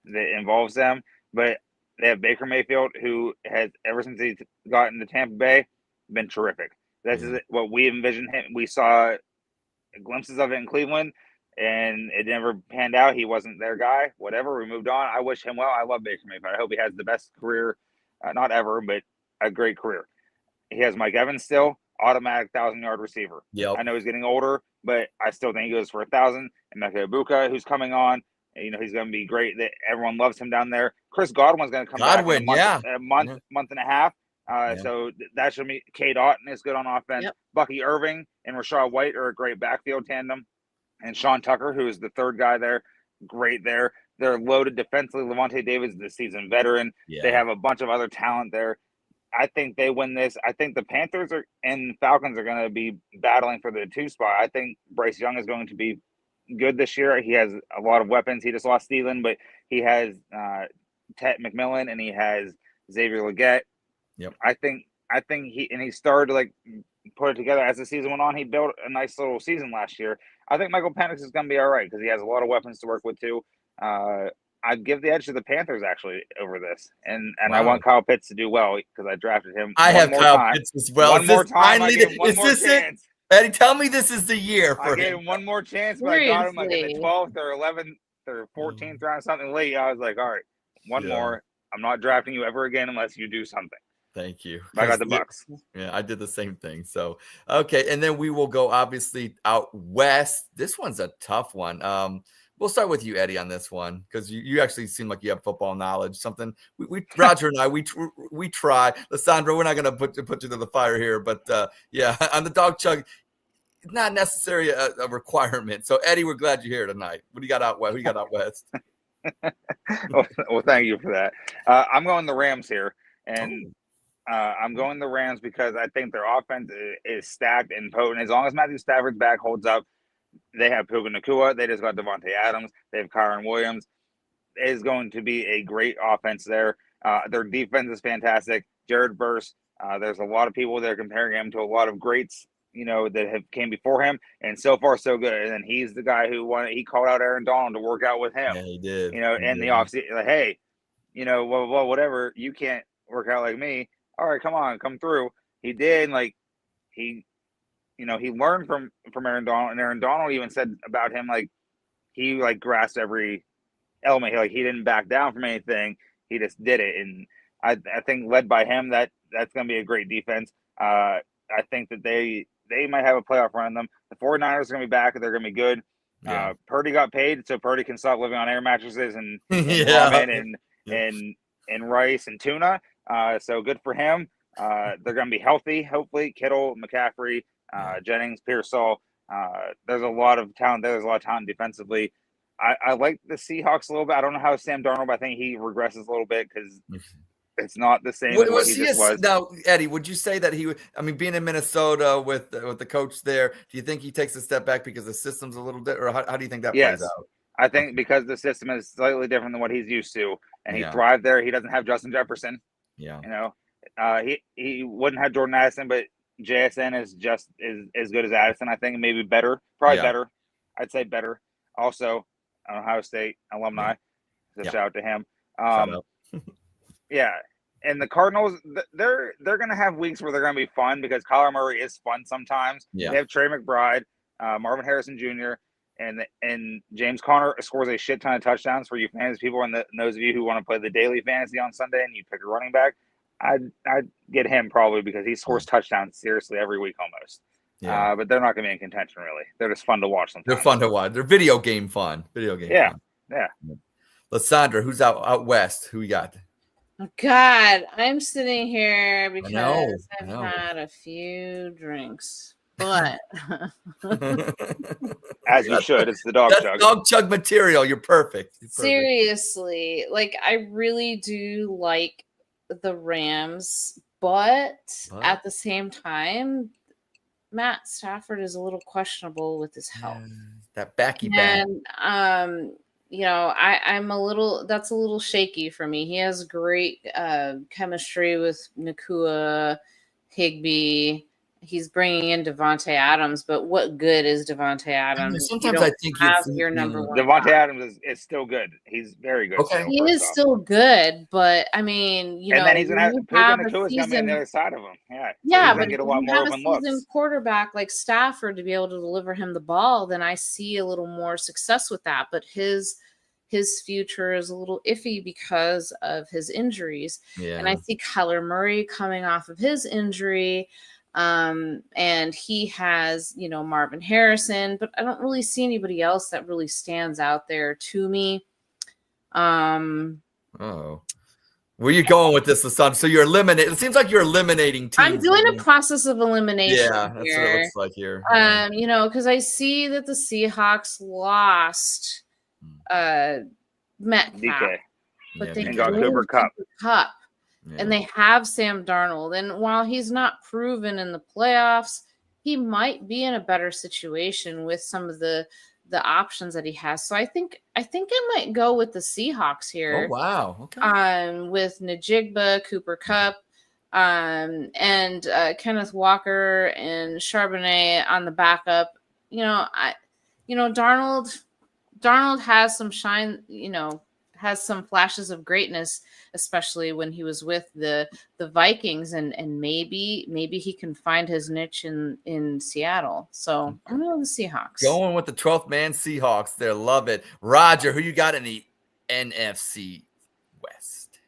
S4: that involves them. But they have Baker Mayfield, who has ever since he's gotten to Tampa Bay been terrific. This is what we envisioned him. We saw glimpses of it in Cleveland, and it never panned out. He wasn't their guy. Whatever. We moved on. I wish him well. I love Baker Mayfield. I hope he has the best career, not ever, but a great career. He has Mike Evans still, automatic 1,000-yard receiver.
S1: Yep.
S4: I know he's getting older, but I still think he goes for 1,000. And Emeka Ibuka, who's coming on, you know, he's going to be great. That everyone loves him down there. Chris Godwin's going to come back in a month and a half. So that should be Cade Otton is good on offense.
S2: Yep.
S4: Bucky Irving and Rachaad White are a great backfield tandem. And Sean Tucker, who is the third guy there, great there. They're loaded defensively. Levante David's the seasoned veteran.
S1: Yeah.
S4: They have a bunch of other talent there. I think they win this. I think the Panthers and Falcons are going to be battling for the 2 spot. I think Bryce Young is going to be good this year. He has a lot of weapons. He just lost Thielen, but he has Ted McMillan and he has Xavier Leggett.
S1: Yep.
S4: I think he started to like put it together as the season went on. He built a nice little season last year. I think Michael Penix is going to be all right because he has a lot of weapons to work with too. I'd give the edge to the Panthers actually over this, and I want Kyle Pitts to do well because I drafted him.
S1: I have Kyle Pitts as well.
S4: One more time, I gave him one more chance.
S1: Eddie, tell me this is the year for
S4: I gave him one more chance, but I got him like in the 12th or 11th or 14th round, something late. I was like, all right, one more. I'm not drafting you ever again unless you do something.
S1: Thank you.
S4: I got the Bucks.
S1: Yeah, I did the same thing. So, okay. And then we will go obviously out west. This one's a tough one. We'll start with you, Eddie, on this one because you actually seem like you have football knowledge. Something we Roger and I we try. Lissandra, we're not going to put you to the fire here, but yeah, on the Dawg Chug, not necessarily a requirement. So, Eddie, we're glad you're here tonight. What do you got out west? Who you got out west?
S4: Well, thank you for that. I'm going the Rams here, and I'm going the Rams because I think their offense is stacked and potent. As long as Matthew Stafford's back holds up. They have Puka Nacua. They just got Devontae Adams. They have Kyron Williams. It is going to be a great offense there. Their defense is fantastic. Jared Verse. There's a lot of people that are comparing him to a lot of greats, you know, that have came before him, and so far so good. And then he's the guy who won. He called out Aaron Donald to work out with him.
S1: Yeah, he did.
S4: You know, in the offseason, like, hey, you know, well, whatever. You can't work out like me. All right, come through. He did. Like he. You know, he learned from Aaron Donald, and Aaron Donald even said about him, like, he, like, grasped every element. He didn't back down from anything. He just did it. And I think led by him, that's going to be a great defense. I think that they might have a playoff run in them. The 49ers are going to be back. They're going to be good. Yeah. Purdy got paid, so Purdy can stop living on air mattresses and ramen and rice and tuna. So good for him. They're going to be healthy, hopefully. Kittle, McCaffrey, Jennings, Pearsall. There's a lot of talent there. There's a lot of talent defensively. I like the Seahawks a little bit. I don't know how Sam Darnold, but I think he regresses a little bit because it's not the same as what he just was.
S1: Now, Eddie, would you say that he would? I mean, being in Minnesota with the coach there, do you think he takes a step back because the system's a little bit, or how do you think that plays out?
S4: I think because the system is slightly different than what he's used to, and he thrived there. He doesn't have Justin Jefferson. Yeah, you know, he wouldn't have Jordan Addison, but JSN is just as good as Addison, I think, maybe better. Probably better. I'd say better. Also, an Ohio State alumni. So shout out to him. Yeah. And the Cardinals, they're going to have weeks where they're going to be fun because Kyler Murray is fun sometimes. Yeah. They have Trey McBride, Marvin Harrison Jr., and James Conner scores a shit ton of touchdowns for you fantasy people and those of you who want to play the daily fantasy on Sunday and you pick a running back. I'd get him probably because he scores touchdowns seriously every week almost. Yeah. But they're not going to be in contention really. They're just fun to watch sometimes.
S1: They're fun to watch. They're video game fun. Fun.
S4: Yeah.
S1: Lysandra, who's out west? Who we got?
S2: Oh, God, I'm sitting here because I've had a few drinks. But
S4: as you should, it's the Dawg Chug.
S1: Dawg Chug material. You're perfect.
S2: Seriously, like I really do like the Rams, but at the same time, Matt Stafford is a little questionable with his health.
S1: That backy back.
S2: And you know, that's a little shaky for me. He has great chemistry with Nacua, Higbee, he's bringing in Devontae Adams, but what good is Devontae Adams?
S1: Sometimes I think
S2: have your number one.
S4: Devontae Adams is still good. He's very good.
S1: Okay.
S4: Still,
S2: He is still good, but I mean,
S4: and then he's gonna have Puka
S2: a
S4: Nakua's gonna be on the other side of him.
S2: Yeah,
S4: so
S2: but
S4: get a lot
S2: you
S4: more
S2: have a
S4: open
S2: seasoned
S4: looks.
S2: quarterback like Stafford to be able to deliver him the ball, then I see a little more success with that. But his future is a little iffy because of his injuries.
S1: Yeah.
S2: And I see Kyler Murray coming off of his injury. And he has, Marvin Harrison, but I don't really see anybody else that really stands out there to me.
S1: Where are you going with this, Lasan? So you're eliminating. It seems like you're eliminating teams.
S2: I'm doing a process of elimination.
S1: Yeah, that's what it looks like here.
S2: Because I see that the Seahawks lost Metcalf,
S4: DK.
S2: but they
S4: got Cooper Kupp.
S2: Yeah. And they have Sam Darnold. And while he's not proven in the playoffs, he might be in a better situation with some of the options that he has. So I think I might go with the Seahawks here.
S1: Oh wow. Okay.
S2: With Najigba, Cooper Kupp, and Kenneth Walker and Charbonnet on the backup. Darnold has some shine, has some flashes of greatness, especially when he was with the Vikings, and maybe he can find his niche in Seattle. So I'm going with the Seahawks.
S1: Going with the 12th man Seahawks there. Love it. Roger, who you got in the NFC West?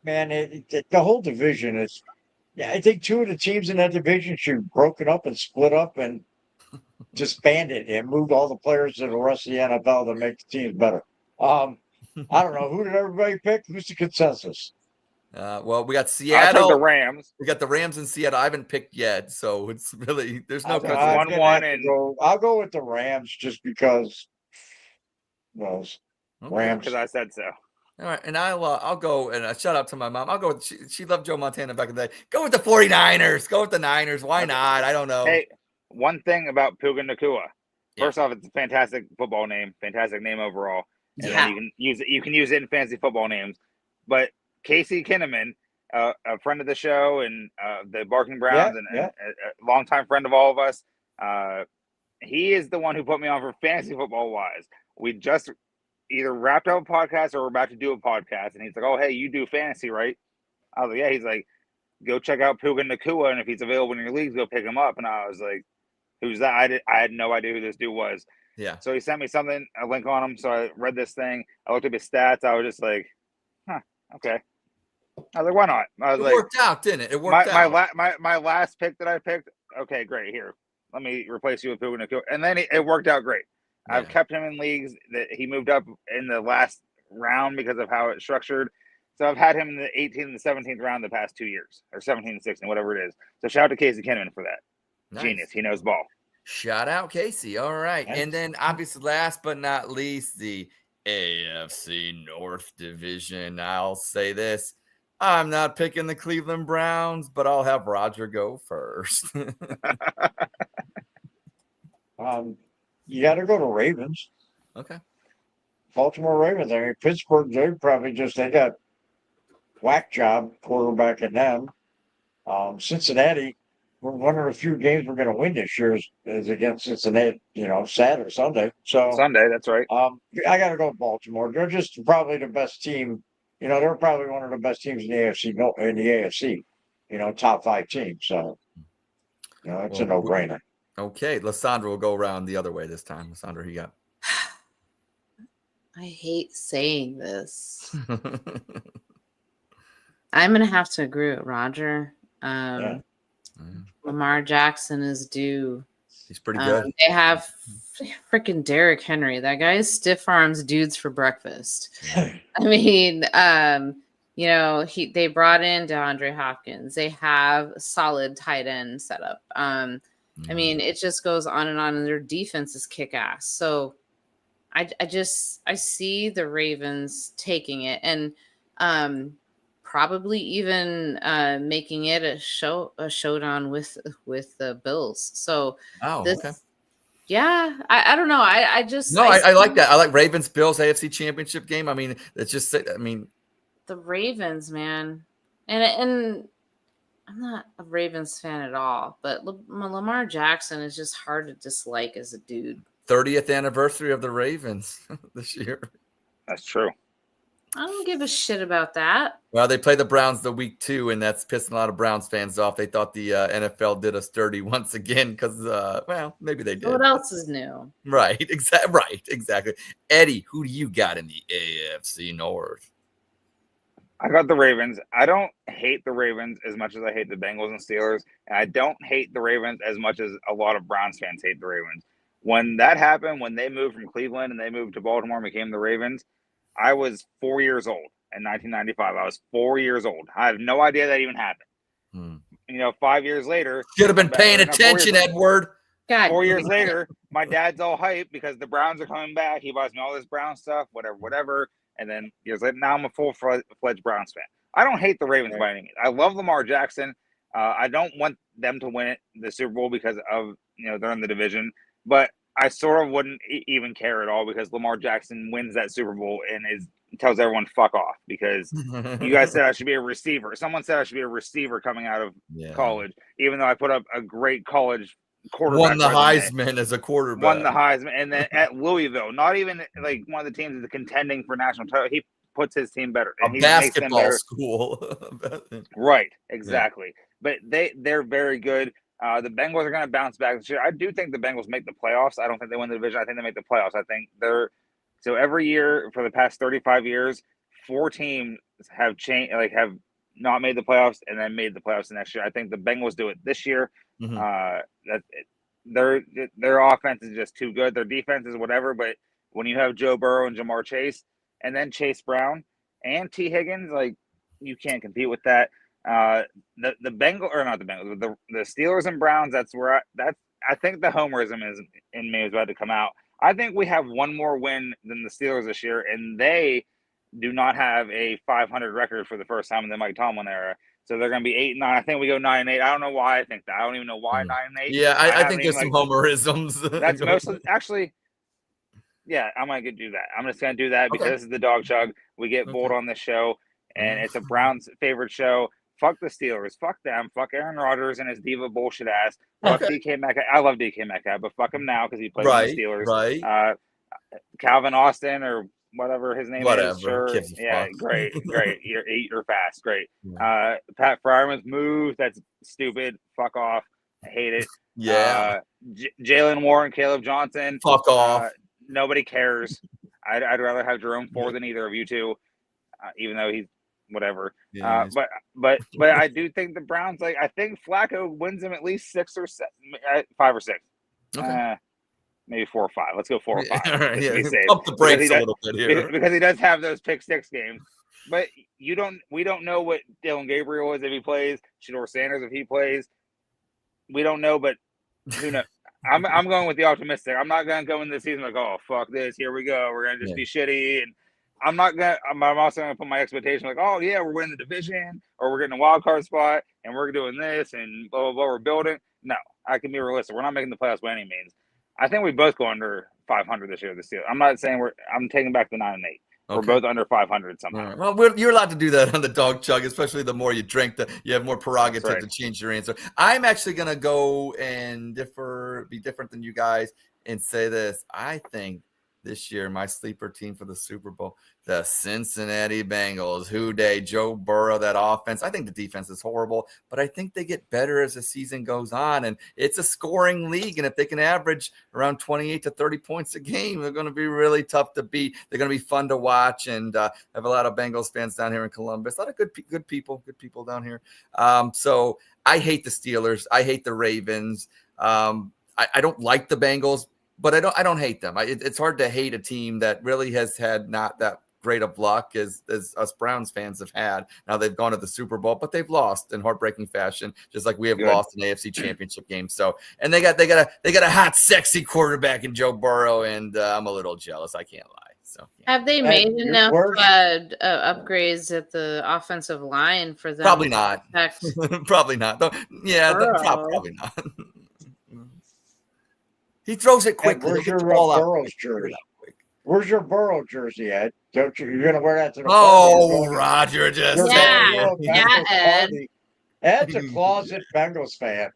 S3: Man, the whole division is, I think two of the teams in that division should have broken up and split up and disbanded and moved all the players to the rest of the NFL to make the teams better. I don't know. Who did everybody pick? Who's the consensus?
S1: Well, we got Seattle.
S4: I took the Rams.
S1: We got the Rams in Seattle. I haven't picked yet, so it's really there's no.
S3: I'll go with the Rams just because. Well, Rams.
S4: Because I said so.
S1: All right, and I'll go and shout out to my mom. I'll go with she loved Joe Montana back in the day. Go with the 49ers. Go with the Niners. Why not? I don't know.
S4: Hey, one thing about Puka Nakua. First off, it's a fantastic football name, fantastic name overall. And you can use it in fantasy football names. But Casey Kinnaman, a friend of the show and the Barking Browns and a longtime friend of all of us, he is the one who put me on for fantasy football wise. We just either wrapped up a podcast or we're about to do a podcast, and he's like, "Oh, hey, you do fantasy, right?" I was like, "Yeah." He's like, "Go check out Puka Nakua, and if he's available in your leagues, go pick him up." And I was like, "Who's that?" I had no idea who this dude was.
S1: Yeah.
S4: So he sent me something, a link on him. So I read this thing. I looked up his stats. I was just like, okay. I was like, why not? I was
S1: it
S4: like,
S1: worked out, didn't it? It worked out.
S4: My last pick that I picked. Okay, great. Here, let me replace you with Puka Nakua, and then it worked out great. Yeah. I've kept him in leagues that he moved up in the last round because of how it's structured. So I've had him in the 18th and the 17th round the past 2 years, or 17 and 16, whatever it is. So shout out to Casey Kinnaman for that. Nice. Genius. He knows ball.
S1: Shout out Casey. All right. Nice. And then obviously last but not least, the AFC North Division. I'll say this. I'm not picking the Cleveland Browns, but I'll have Roger go first.
S3: You got to go to Ravens.
S1: Okay. Baltimore
S3: Ravens. I mean, Pittsburgh, they got whack job quarterbacking them. Cincinnati, one of the few games we're going to win this year is against Cincinnati, Saturday or Sunday. So
S4: Sunday, that's right.
S3: I got to go with Baltimore. They're just probably the best team. They're probably one of the best teams in the AFC. Top 5 teams. So, it's a no-brainer.
S1: Okay, Lysandra will go around the other way this time. Lysandra, who you got?
S2: I hate saying this. I'm going to have to agree with Roger. Lamar Jackson is due.
S1: He's pretty good.
S2: They have freaking Derrick Henry. That guy stiff arms dudes for breakfast. I mean, they brought in DeAndre Hopkins. They have a solid tight end setup. I mean, it just goes on, and their defense is kick ass. So I see the Ravens taking it and probably even making it a showdown with the Bills. So okay. Yeah, I don't know. I
S1: like that. I like Ravens Bills AFC Championship game. I mean, it's just the
S2: Ravens, man, and I'm not a Ravens fan at all, but Lamar Jackson is just hard to dislike as a dude.
S1: 30th anniversary of the Ravens this year.
S4: That's true.
S2: I don't give a shit about that.
S1: Well, they play the Browns the week 2, and that's pissing a lot of Browns fans off. They thought the NFL did us dirty once again because, well, maybe they did.
S2: What else is new?
S1: Right, exactly. Eddie, who do you got in the AFC North?
S4: I got the Ravens. I don't hate the Ravens as much as I hate the Bengals and Steelers, and I don't hate the Ravens as much as a lot of Browns fans hate the Ravens. When that happened, when they moved from Cleveland and they moved to Baltimore and became the Ravens, I was 4 years old in 1995. I was 4 years old. I have no idea that even happened. 5 years later,
S1: Should have been paying attention, Edward.
S2: God,
S4: 4 years later, my dad's all hyped because the Browns are coming back. He buys me all this Brown stuff, whatever. And then years later, now I'm a full-fledged Browns fan. I don't hate the Ravens by any means. I love Lamar Jackson. I don't want them to win the Super Bowl because of, they're in the division. But I sort of wouldn't even care at all because Lamar Jackson wins that Super Bowl and tells everyone fuck off because you guys said I should be a receiver. Someone said I should be a receiver coming out of college, even though I put up a great college quarterback.
S1: Won the Heisman as a quarterback.
S4: Won the Heisman. And then at Louisville, not even like one of the teams is contending for national title. He puts his team better.
S1: And a basketball school.
S4: Right, exactly. Yeah. But they're very good. The Bengals are going to bounce back this year. I do think the Bengals make the playoffs. I don't think they win the division. I think they make the playoffs. I think so every year for the past 35 years, 4 teams have changed, have not made the playoffs and then made the playoffs the next year. I think the Bengals do it this year. Their offense is just too good. Their defense is whatever. But when you have Joe Burrow and Jamar Chase, and then Chase Brown and T. Higgins, you can't compete with that. The Bengals, or not the Bengals, but the Steelers and Browns. That's where I think the homerism is in me is about to come out. I think we have one more win than the Steelers this year, and they do not have a 500 record for the first time in the Mike Tomlin era. So they're going to be 8-9. I think we go 9-8. I don't know why I think that. I don't even know why 9-8.
S1: Yeah, I think there's some homerisms.
S4: That's mostly actually. Yeah, I'm going to do that. I'm just going to do that because this is the Dawg Chug. We get bold on this show, and it's a Browns favorite show. Fuck the Steelers. Fuck them. Fuck Aaron Rodgers and his diva bullshit ass. Fuck DK Metcalf. I love DK Metcalf, but fuck him now because he plays for the Steelers.
S1: Right.
S4: Calvin Austin or whatever his name is. Sure. Yeah, great. You're fast. Great. Pat Fryerman's move. That's stupid. Fuck off. I hate it.
S1: Yeah.
S4: Jalen Warren, Caleb Johnson.
S1: Fuck off.
S4: Nobody cares. I'd rather have Jerome Ford than either of you two, even though he's whatever.
S1: Yeah,
S4: but I do think the Browns, I think Flacco wins them at least 5 or 6.
S1: Okay.
S4: Maybe 4 or 5. Let's go 4 or 5.
S1: Right, yeah. Pump the brakes a little bit here
S4: because he does have those pick 6 games. But we don't know what Dylan Gabriel is if he plays. Shedeur Sanders if he plays. We don't know, but who knows? I'm going with the optimistic. I'm not going to go into the season oh, fuck this. Here we go. We're going to just be shitty. And I'm also going to put my expectation oh, yeah, we're winning the division or we're getting a wild card spot and we're doing this and blah, blah, blah. We're building. No, I can be realistic. We're not making the playoffs by any means. I think we both go under 500 this year. I'm not saying I'm taking back the 9-8. Okay. We're both under 500 somehow.
S1: Right. Well, you're allowed to do that on the Dawg Chug, especially the more you drink, you have more prerogative to change your answer. I'm actually going to go and be different than you guys and say this. I think this year, my sleeper team for the Super Bowl, the Cincinnati Bengals, Joe Burrow, that offense. I think the defense is horrible, but I think they get better as the season goes on. And it's a scoring league. And if they can average around 28 to 30 points a game, they're going to be really tough to beat. They're going to be fun to watch. And I have a lot of Bengals fans down here in Columbus. A lot of good people down here. So I hate the Steelers. I hate the Ravens. I don't like the Bengals, but I don't hate them. It's hard to hate a team that really has had not that great of luck as us Browns fans have had. Now they've gone to the Super Bowl, but they've lost in heartbreaking fashion, just like we have lost in AFC Championship games. So, and they got a hot, sexy quarterback in Joe Burrow, and I'm a little jealous. I can't lie. So,
S2: have they made enough upgrades at the offensive line for them?
S1: Probably not. Probably not. Probably not. He throws it quickly.
S3: Where's your Burrow's jersey? Where's your Burrow jersey, Ed? Don't you're gonna wear that to the
S1: party? Roger, just
S2: Ed.
S3: Ed's a closet Bengals fan.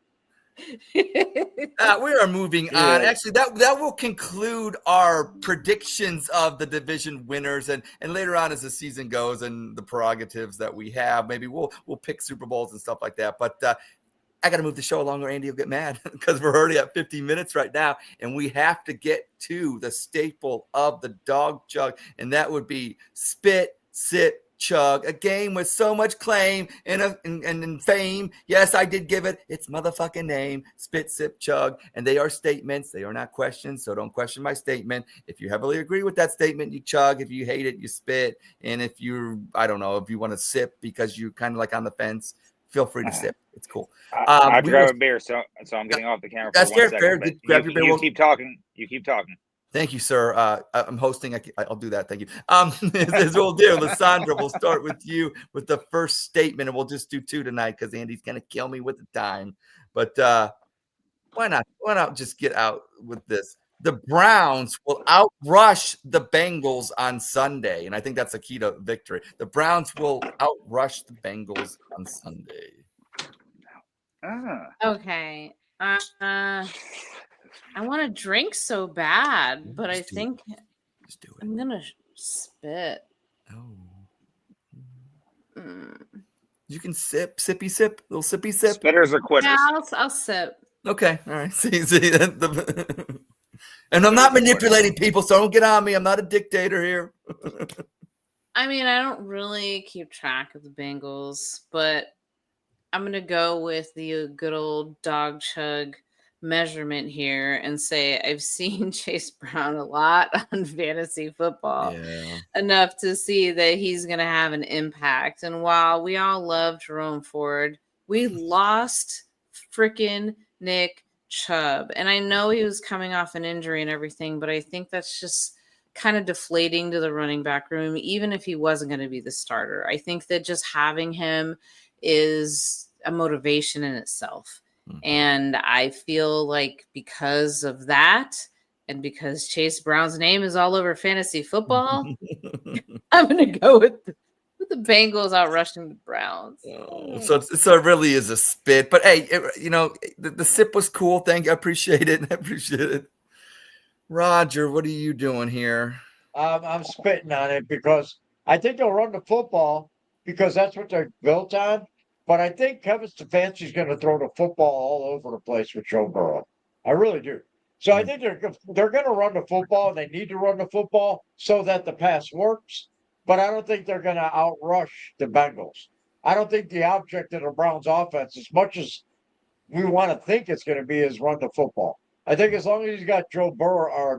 S1: We are moving on.
S3: Yeah.
S1: Actually, that will conclude our predictions of the division winners, and later on as the season goes and the prerogatives that we have, maybe we'll pick Super Bowls and stuff like that. But I got to move the show along, or Andy will get mad because we're already at 50 minutes right now, and we have to get to the staple of the Dawg Chug, and that would be spit, sip, chug, a game with so much claim and fame. Yes, I did give it its motherfucking name, spit, sip, chug, and they are statements. They are not questions, so don't question my statement. If you heavily agree with that statement, you chug. If you hate it, you spit. And if I don't know, if you want to sip because you're kind of like on the fence, feel free to sip. It's cool.
S4: I have to grab a beer, so I'm getting off the camera for
S1: That's
S4: 1 second.
S1: fair. Grab your beer.
S4: You keep talking. You keep talking.
S1: Thank you, sir. I'm hosting. I'll do that. Thank you. As we'll do, Lysandra, we'll start with you with the first statement, and we'll just do 2 tonight because Andy's going to kill me with the time. But why not? Why not just get out with this? The Browns will outrush the Bengals on Sunday, and I think that's a key to victory. The Browns will outrush the Bengals on Sunday.
S2: Okay. I want to drink so bad, but I think
S1: Just do it.
S2: I'm gonna spit.
S1: Oh. You can sippy sip, little sippy sip.
S4: Spitters are quitters.
S2: Yeah, I'll sip.
S1: Okay, all right. See, and I'm not manipulating people, so don't get on me. I'm not a dictator here.
S2: I mean, I don't really keep track of the Bengals, but I'm gonna go with the good old Dawg Chug measurement here and say I've seen Chase Brown a lot on fantasy football, enough to see that he's going to have an impact. And while we all love Jerome Ford, we lost freaking Nick Chubb. And I know he was coming off an injury and everything, but I think that's just kind of deflating to the running back room, even if he wasn't going to be the starter. I think that just having him is a motivation in itself. And I feel like because of that, and because Chase Brown's name is all over fantasy football, I'm going to go with the Bengals outrushing the Browns.
S1: So it really is a spit. But hey, the sip was cool. Thank you. I appreciate it. Roger, what are you doing here?
S3: I'm spitting on it because I think they'll run the football because that's what they're built on. But I think Kevin Stefanski's going to throw the football all over the place with Joe Burrow. I really do. So I think they're going to run the football, and they need to run the football so that the pass works. But I don't think they're going to outrush the Bengals. I don't think the object of the Browns offense, as much as we want to think it's going to be, is run the football. I think as long as he's got Joe Flacco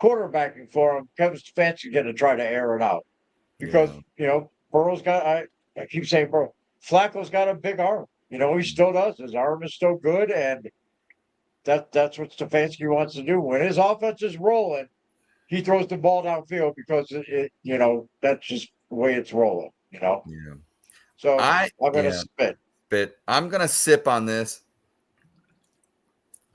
S3: quarterbacking for him, Kevin Stefanski's going to try to air it out. Because, Burrow's got I keep saying, bro, Flacco's got a big arm. He still does. His arm is still good, and that's what Stefanski wants to do. When his offense is rolling, he throws the ball downfield because that's just the way it's rolling. Yeah. So I'm going to spit.
S1: I'm going to sip on this.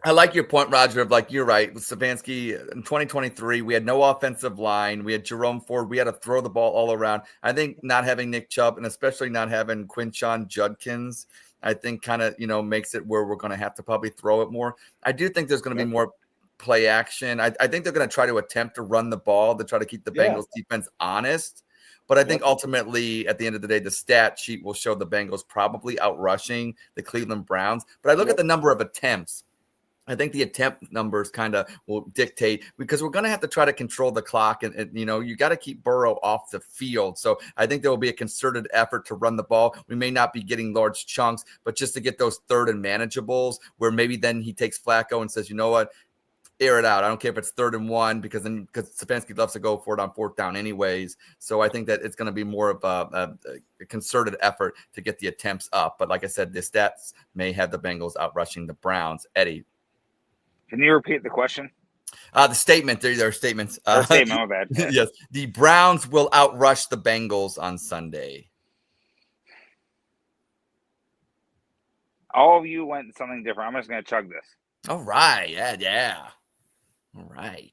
S1: I like your point, Roger, of you're right. With Stefanski in 2023, we had no offensive line. We had Jerome Ford. We had to throw the ball all around. I think not having Nick Chubb and especially not having Quinshon Judkins, I think kind of, makes it where we're going to have to probably throw it more. I do think there's going to be more play action. I think they're going to try to attempt to run the ball to try to keep the Bengals defense honest. But I think ultimately, at the end of the day, the stat sheet will show the Bengals probably outrushing the Cleveland Browns. But I look at the number of attempts. I think the attempt numbers kind of will dictate because we're going to have to try to control the clock and you got to keep Burrow off the field. So I think there will be a concerted effort to run the ball. We may not be getting large chunks, but just to get those third and manageables where maybe then he takes Flacco and says, you know what, air it out. I don't care if it's 3rd and 1 because Stefanski loves to go for it on 4th down anyways. So I think that it's going to be more of a concerted effort to get the attempts up. But like I said, the stats may have the Bengals outrushing the Browns. Eddie.
S4: Can you repeat the question?
S1: The statement. There are statements.
S4: Statement, my bad.
S1: Yes. The Browns will outrush the Bengals on Sunday.
S4: All of you went something different. I'm just going to chug this.
S1: All right. Yeah. All right.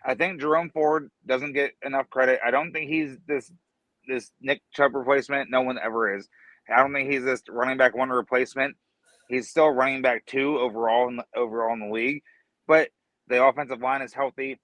S4: I think Jerome Ford doesn't get enough credit. I don't think he's this this Nick Chubb replacement. No one ever is. I don't think he's this running back 1 replacement. He's still running back 2 overall in the league, but the offensive line is healthy.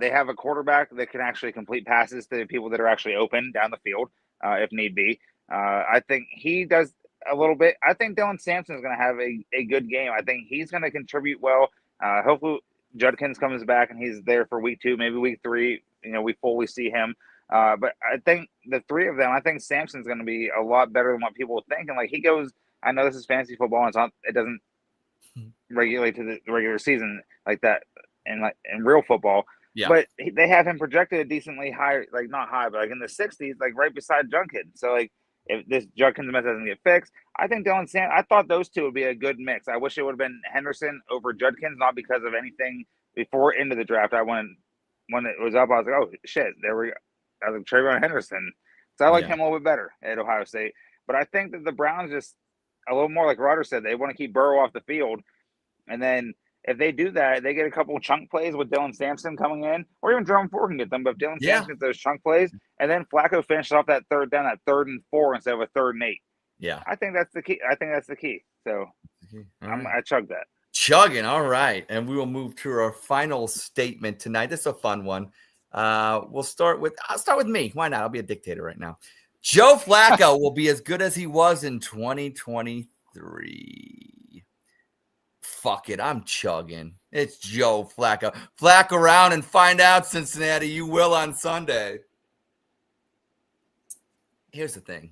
S4: They have a quarterback that can actually complete passes to people that are actually open down the field, if need be. I think he does a little bit. I think Dylan Sampson is going to have a good game. I think he's going to contribute well. Hopefully Judkins comes back and he's there for week 2, maybe week 3. We fully see him. But I think the 3 of them, I think Sampson's going to be a lot better than what people think. And he goes, I know this is fantasy football, and it doesn't regulate to the regular season like that in real football. Yeah. But they have him projected decently high, not high, but in the 60s, right beside Judkins. So if this Judkins mess doesn't get fixed, I think I thought those 2 would be a good mix. I wish it would have been Henderson over Judkins, not because of anything before into the draft. When it was up, I was like, oh shit, there we go. I was like, Trayvon Henderson. So I like him a little bit better at Ohio State. But I think that the Browns just a little more like Roger said, they want to keep Burrow off the field. And then if they do that, they get a couple of chunk plays with Dylan Sampson coming in, or even Jerome Ford can get them. But if Dylan Sampson gets those chunk plays, and then Flacco finishes off that 3rd down, that 3rd and 4 instead of a 3rd and 8.
S1: Yeah,
S4: I think that's the key. So I chug that.
S1: Chugging, all right. And we will move to our final statement tonight. This is a fun one. I'll start with me. Why not? I'll be a dictator right now. Joe Flacco will be as good as he was in 2023. Fuck it, I'm chugging. It's Joe Flacco. Flack around and find out, Cincinnati. You will on Sunday. Here's the thing.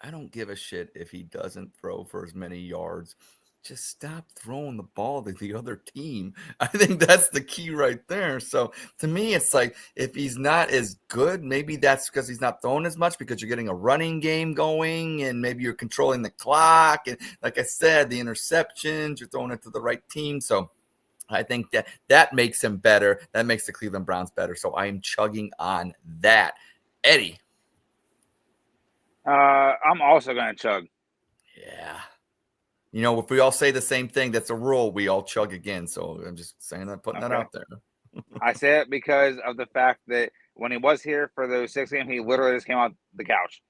S1: I don't give a shit if he doesn't throw for as many yards. Just stop throwing the ball to the other team. I think that's the key right there. So to me, it's if he's not as good, maybe that's because he's not throwing as much because you're getting a running game going and maybe you're controlling the clock. And like I said, the interceptions, you're throwing it to the right team. So I think that makes him better. That makes the Cleveland Browns better. So I am chugging on that. Eddie.
S4: I'm also going to chug.
S1: Yeah. If we all say the same thing, that's a rule. We all chug again. So I'm just saying that, putting that out there.
S4: I say it because of the fact that when he was here for those 6 games, he literally just came off the couch.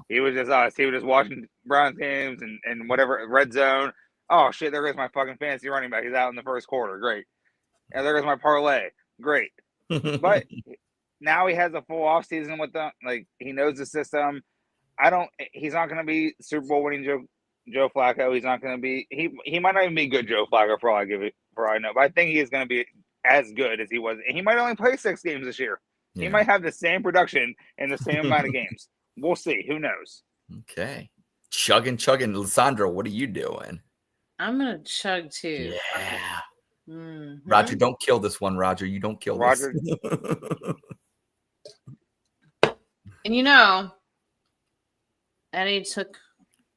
S4: He was just us. He was just watching Browns games and whatever, red zone. Oh, shit, there goes my fucking fantasy running back. He's out in the first quarter. Great. And there goes my parlay. Great. But now he has a full offseason with them. He knows the system. He's not going to be Super Bowl winning Joe Flacco. He's not going to be. He might not even be good Joe Flacco for all I know. But I think he is going to be as good as he was. And he might only play 6 games this year. Yeah. He might have the same production in the same amount of games. We'll see. Who knows?
S1: Okay. Chugging. Lissandra, what are you doing?
S2: I'm going to chug too.
S1: Yeah. Mm-hmm. Roger, don't kill this one, Roger. You don't kill
S4: Roger.
S2: And Eddie took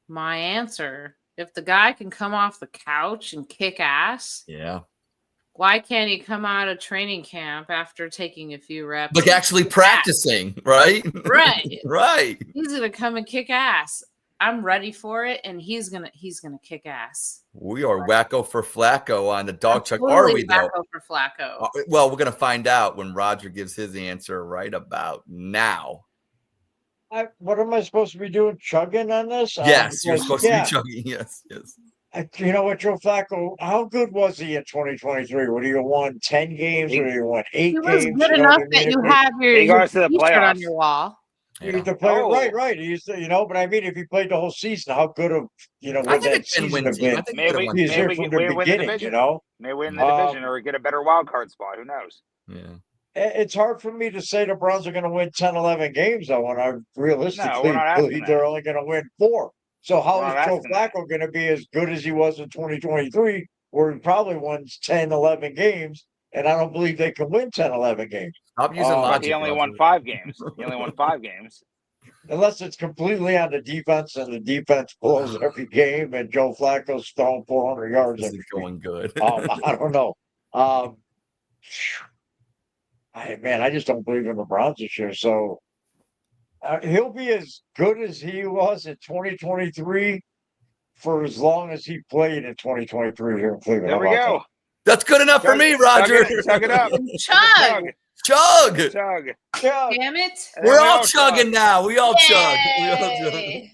S2: my answer. If the guy can come off the couch and kick ass, why can't he come out of training camp after taking a few reps?
S1: Actually practicing, right?
S2: Right.
S1: Right.
S2: He's gonna come and kick ass. I'm ready for it, and he's gonna kick ass.
S1: We are wacko for Flacco on the Dawg Chug.
S2: Totally
S1: are we though?
S2: Wacko for Flacco.
S1: Well, we're gonna find out when Roger gives his answer right about now.
S3: What am I supposed to be doing? Chugging on this?
S1: Yes, you're supposed to be chugging. Yes.
S3: You know what, Joe Flacco? How good was he in 2023? Would he have won 10 games? Would he have won 8 games?
S2: He was good enough that you have your
S4: t-shirt
S2: on your wall.
S3: Yeah. Right. He's, but I mean, if he played the whole season, how good of, would that season have been?
S4: Maybe
S3: he's here from the beginning,
S4: May win the division or get a better wild card spot. Who knows?
S1: Yeah.
S3: It's hard for me to say the Browns are going to win 10, 11 games, though, when I realistically believe they're only going to win 4. So how is Joe Flacco going to be as good as he was in 2023, where he probably won 10, 11 games, and I don't believe they can win 10, 11 games.
S1: Stop using logic.
S4: He only won 5 games.
S3: Unless it's completely on the defense, and the defense blows every game, and Joe Flacco's throwing 400 yards.
S1: This is going good.
S3: I don't know. I just don't believe in the Browns this year. So he'll be as good as he was in 2023 for as long as he played in 2023 here in Cleveland.
S4: There we go.
S1: That's good enough for me, Roger.
S4: Chug it up.
S2: Chug.
S1: Chug.
S4: Chug.
S3: Yeah.
S2: Damn it.
S1: We're all chugging now. We all chug.
S2: Yay.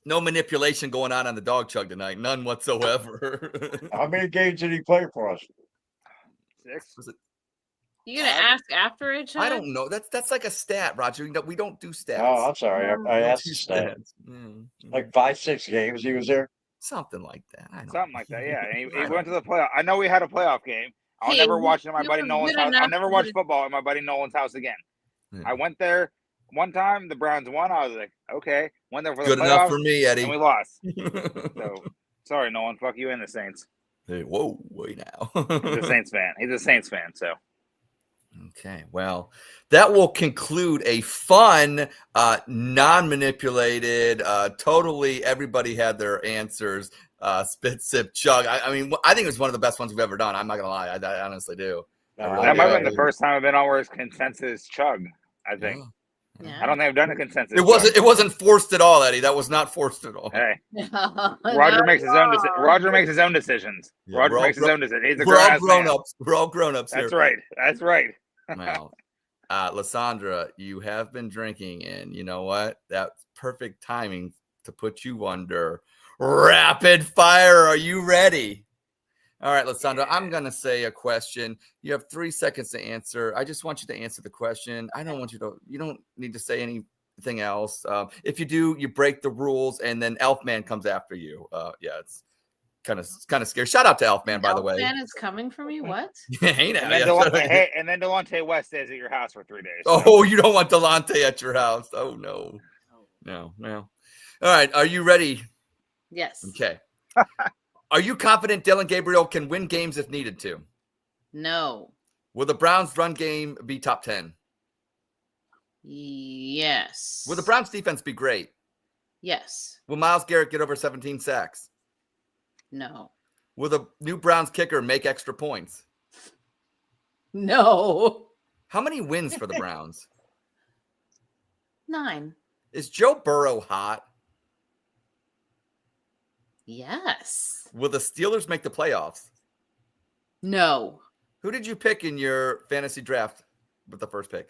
S1: No manipulation going on the Dawg Chug tonight. None whatsoever.
S3: How many games did he play for us?
S4: 6.
S1: Was it-
S2: You gonna ask after it, Chug?
S1: I don't know. That's like a stat, Roger. We don't do stats.
S3: Oh, I'm sorry. I
S1: We
S3: asked
S1: don't
S3: the
S1: do
S3: stat.
S1: stats.
S3: Like 5-6 games he was there.
S1: Something like that. I don't
S4: Something like that, yeah. And
S1: I
S4: he went to the playoff. I know we had a playoff game. I'll
S2: Hey,
S4: never watch it at my
S2: you
S4: buddy
S2: were
S4: Nolan's
S2: good
S4: house. I'll
S2: enough
S4: never
S2: to
S4: watch
S2: get-
S4: football at my buddy Nolan's house again.
S1: Yeah.
S4: I went there one time. The Browns won. I was like, okay. Went there for the
S1: Good
S4: playoffs,
S1: enough for me, Eddie.
S4: and we lost. So sorry, Nolan. Fuck you and the Saints.
S1: Hey, whoa, wait now.
S4: He's a Saints fan. He's a Saints fan. So
S1: Okay, well, that will conclude a fun, non-manipulated, totally everybody had their answers. Spit, sip, chug. I mean, I think it was one of the best ones we've ever done. I'm not gonna lie, I honestly do.
S4: that might have been the first time I've been on where it's consensus chug. I think.
S2: Yeah.
S4: I don't think I've done a consensus.
S1: It wasn't forced at all, Eddie. That was not forced at all.
S4: Hey,
S2: No,
S4: Roger makes his own.
S2: no.
S4: Roger makes his own decisions.
S1: Yeah,
S4: Roger
S1: we're all
S4: makes his own decisions. He's a
S1: We're all
S4: grown-ass
S1: grown
S4: man.
S1: ups. We're all grown ups here.
S4: That's right. That's right.
S1: Well, Lysandra, you have been drinking, and you know what? That's perfect timing to put you under rapid fire. Are you ready? All right, Lysandra, I'm going to say a question. You have 3 seconds to answer. I just want you to answer the question. I don't want you don't need to say anything else. If you do, you break the rules, and then Elfman comes after you. Yeah, it's kind of scary. Shout out to Elfman, by the way.
S2: Elfman is coming for me. What?
S1: Hey, now,
S4: And then,
S1: yeah.
S4: and then Delonte West stays at your house for 3 days.
S1: Oh, you don't want Delonte at your house. Oh, no. No. All right. Are you ready?
S2: Yes.
S1: Okay. Are you confident Dylan Gabriel can win games if needed to?
S2: No.
S1: Will the Browns' run game be top 10?
S2: Yes.
S1: Will the Browns' defense be great?
S2: Yes.
S1: Will Myles Garrett get over 17 sacks?
S2: No.
S1: Will the new Browns kicker make extra points?
S2: No.
S1: How many wins for the Browns?
S2: 9.
S1: Is Joe Burrow hot?
S2: Yes.
S1: Will the Steelers make the playoffs?
S2: No.
S1: Who did you pick in your fantasy draft with the first pick?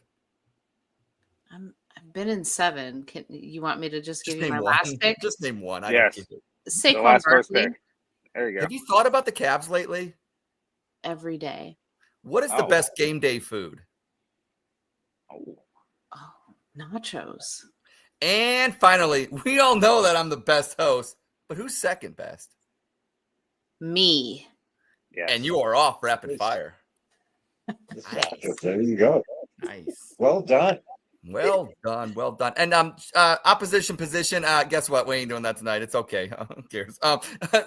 S2: I've been in 7. Can you want me to just give you
S1: name
S2: my
S1: one.
S2: last pick?
S1: Just name one.
S4: Yes.
S1: Don't care.
S4: The
S2: Saquon
S4: last first
S2: Barkley
S4: pick. There you go.
S1: Have you thought about the Cavs lately?
S2: every day.
S1: What is the
S4: Oh.
S1: best game day food?
S4: Oh.
S2: Oh, nachos.
S1: And finally, we all know that I'm the best host, but who's second best?
S2: Me.
S4: Yes.
S1: And you are off rapid fire.
S3: There you go.
S1: Nice.
S3: Well done.
S1: Well done. Well done. And opposition position. Guess what? We ain't doing that tonight. It's okay. Who cares?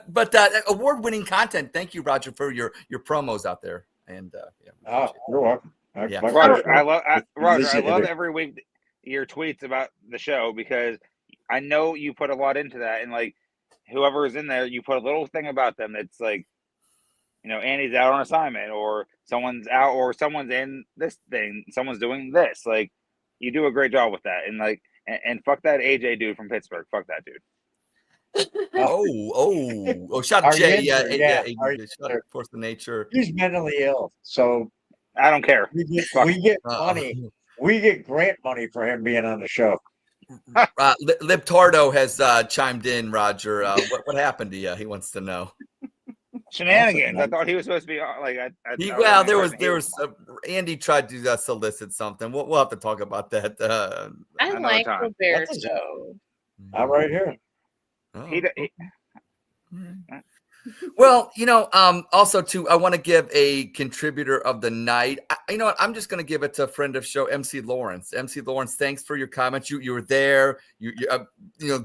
S1: But award-winning content. Thank you, Roger, for your promos out there. And yeah, we
S3: Oh,
S1: appreciate it.
S3: you're welcome.
S1: Yeah.
S3: My
S4: Roger,
S3: pleasure.
S4: I love
S3: Listen,
S4: every week your tweets about the show because I know you put a lot into that, and like whoever is in there, you put a little thing about them that's like, you know, Andy's out on assignment, or someone's out, or someone's in this thing, someone's doing this. Like, you do a great job with that, and like, and fuck that AJ dude from Pittsburgh. Fuck that dude.
S1: Shout out
S3: Our
S1: Jay.
S3: answer,
S1: Yeah,
S3: our
S1: shout out
S3: answer.
S1: Force the Nature.
S3: He's mentally ill, so
S4: I don't care.
S3: we get
S1: Uh-oh.
S3: money. We get grant money for him being on the show.
S1: Libtardo has chimed in, Roger. What happened to you? He wants to know.
S4: Shenanigans. I thought he was supposed to be like.
S1: There was Andy tried to solicit something. We'll have to talk about that.
S2: I
S4: Another
S2: like
S4: time.
S2: Roberto.
S3: That's I'm right here.
S1: Oh.
S4: He,
S1: Well, also too, I want to give a contributor of the night. You know what? I'm just going to give it to a friend of show, MC Lawrence. MC Lawrence, thanks for your comments. You were there. You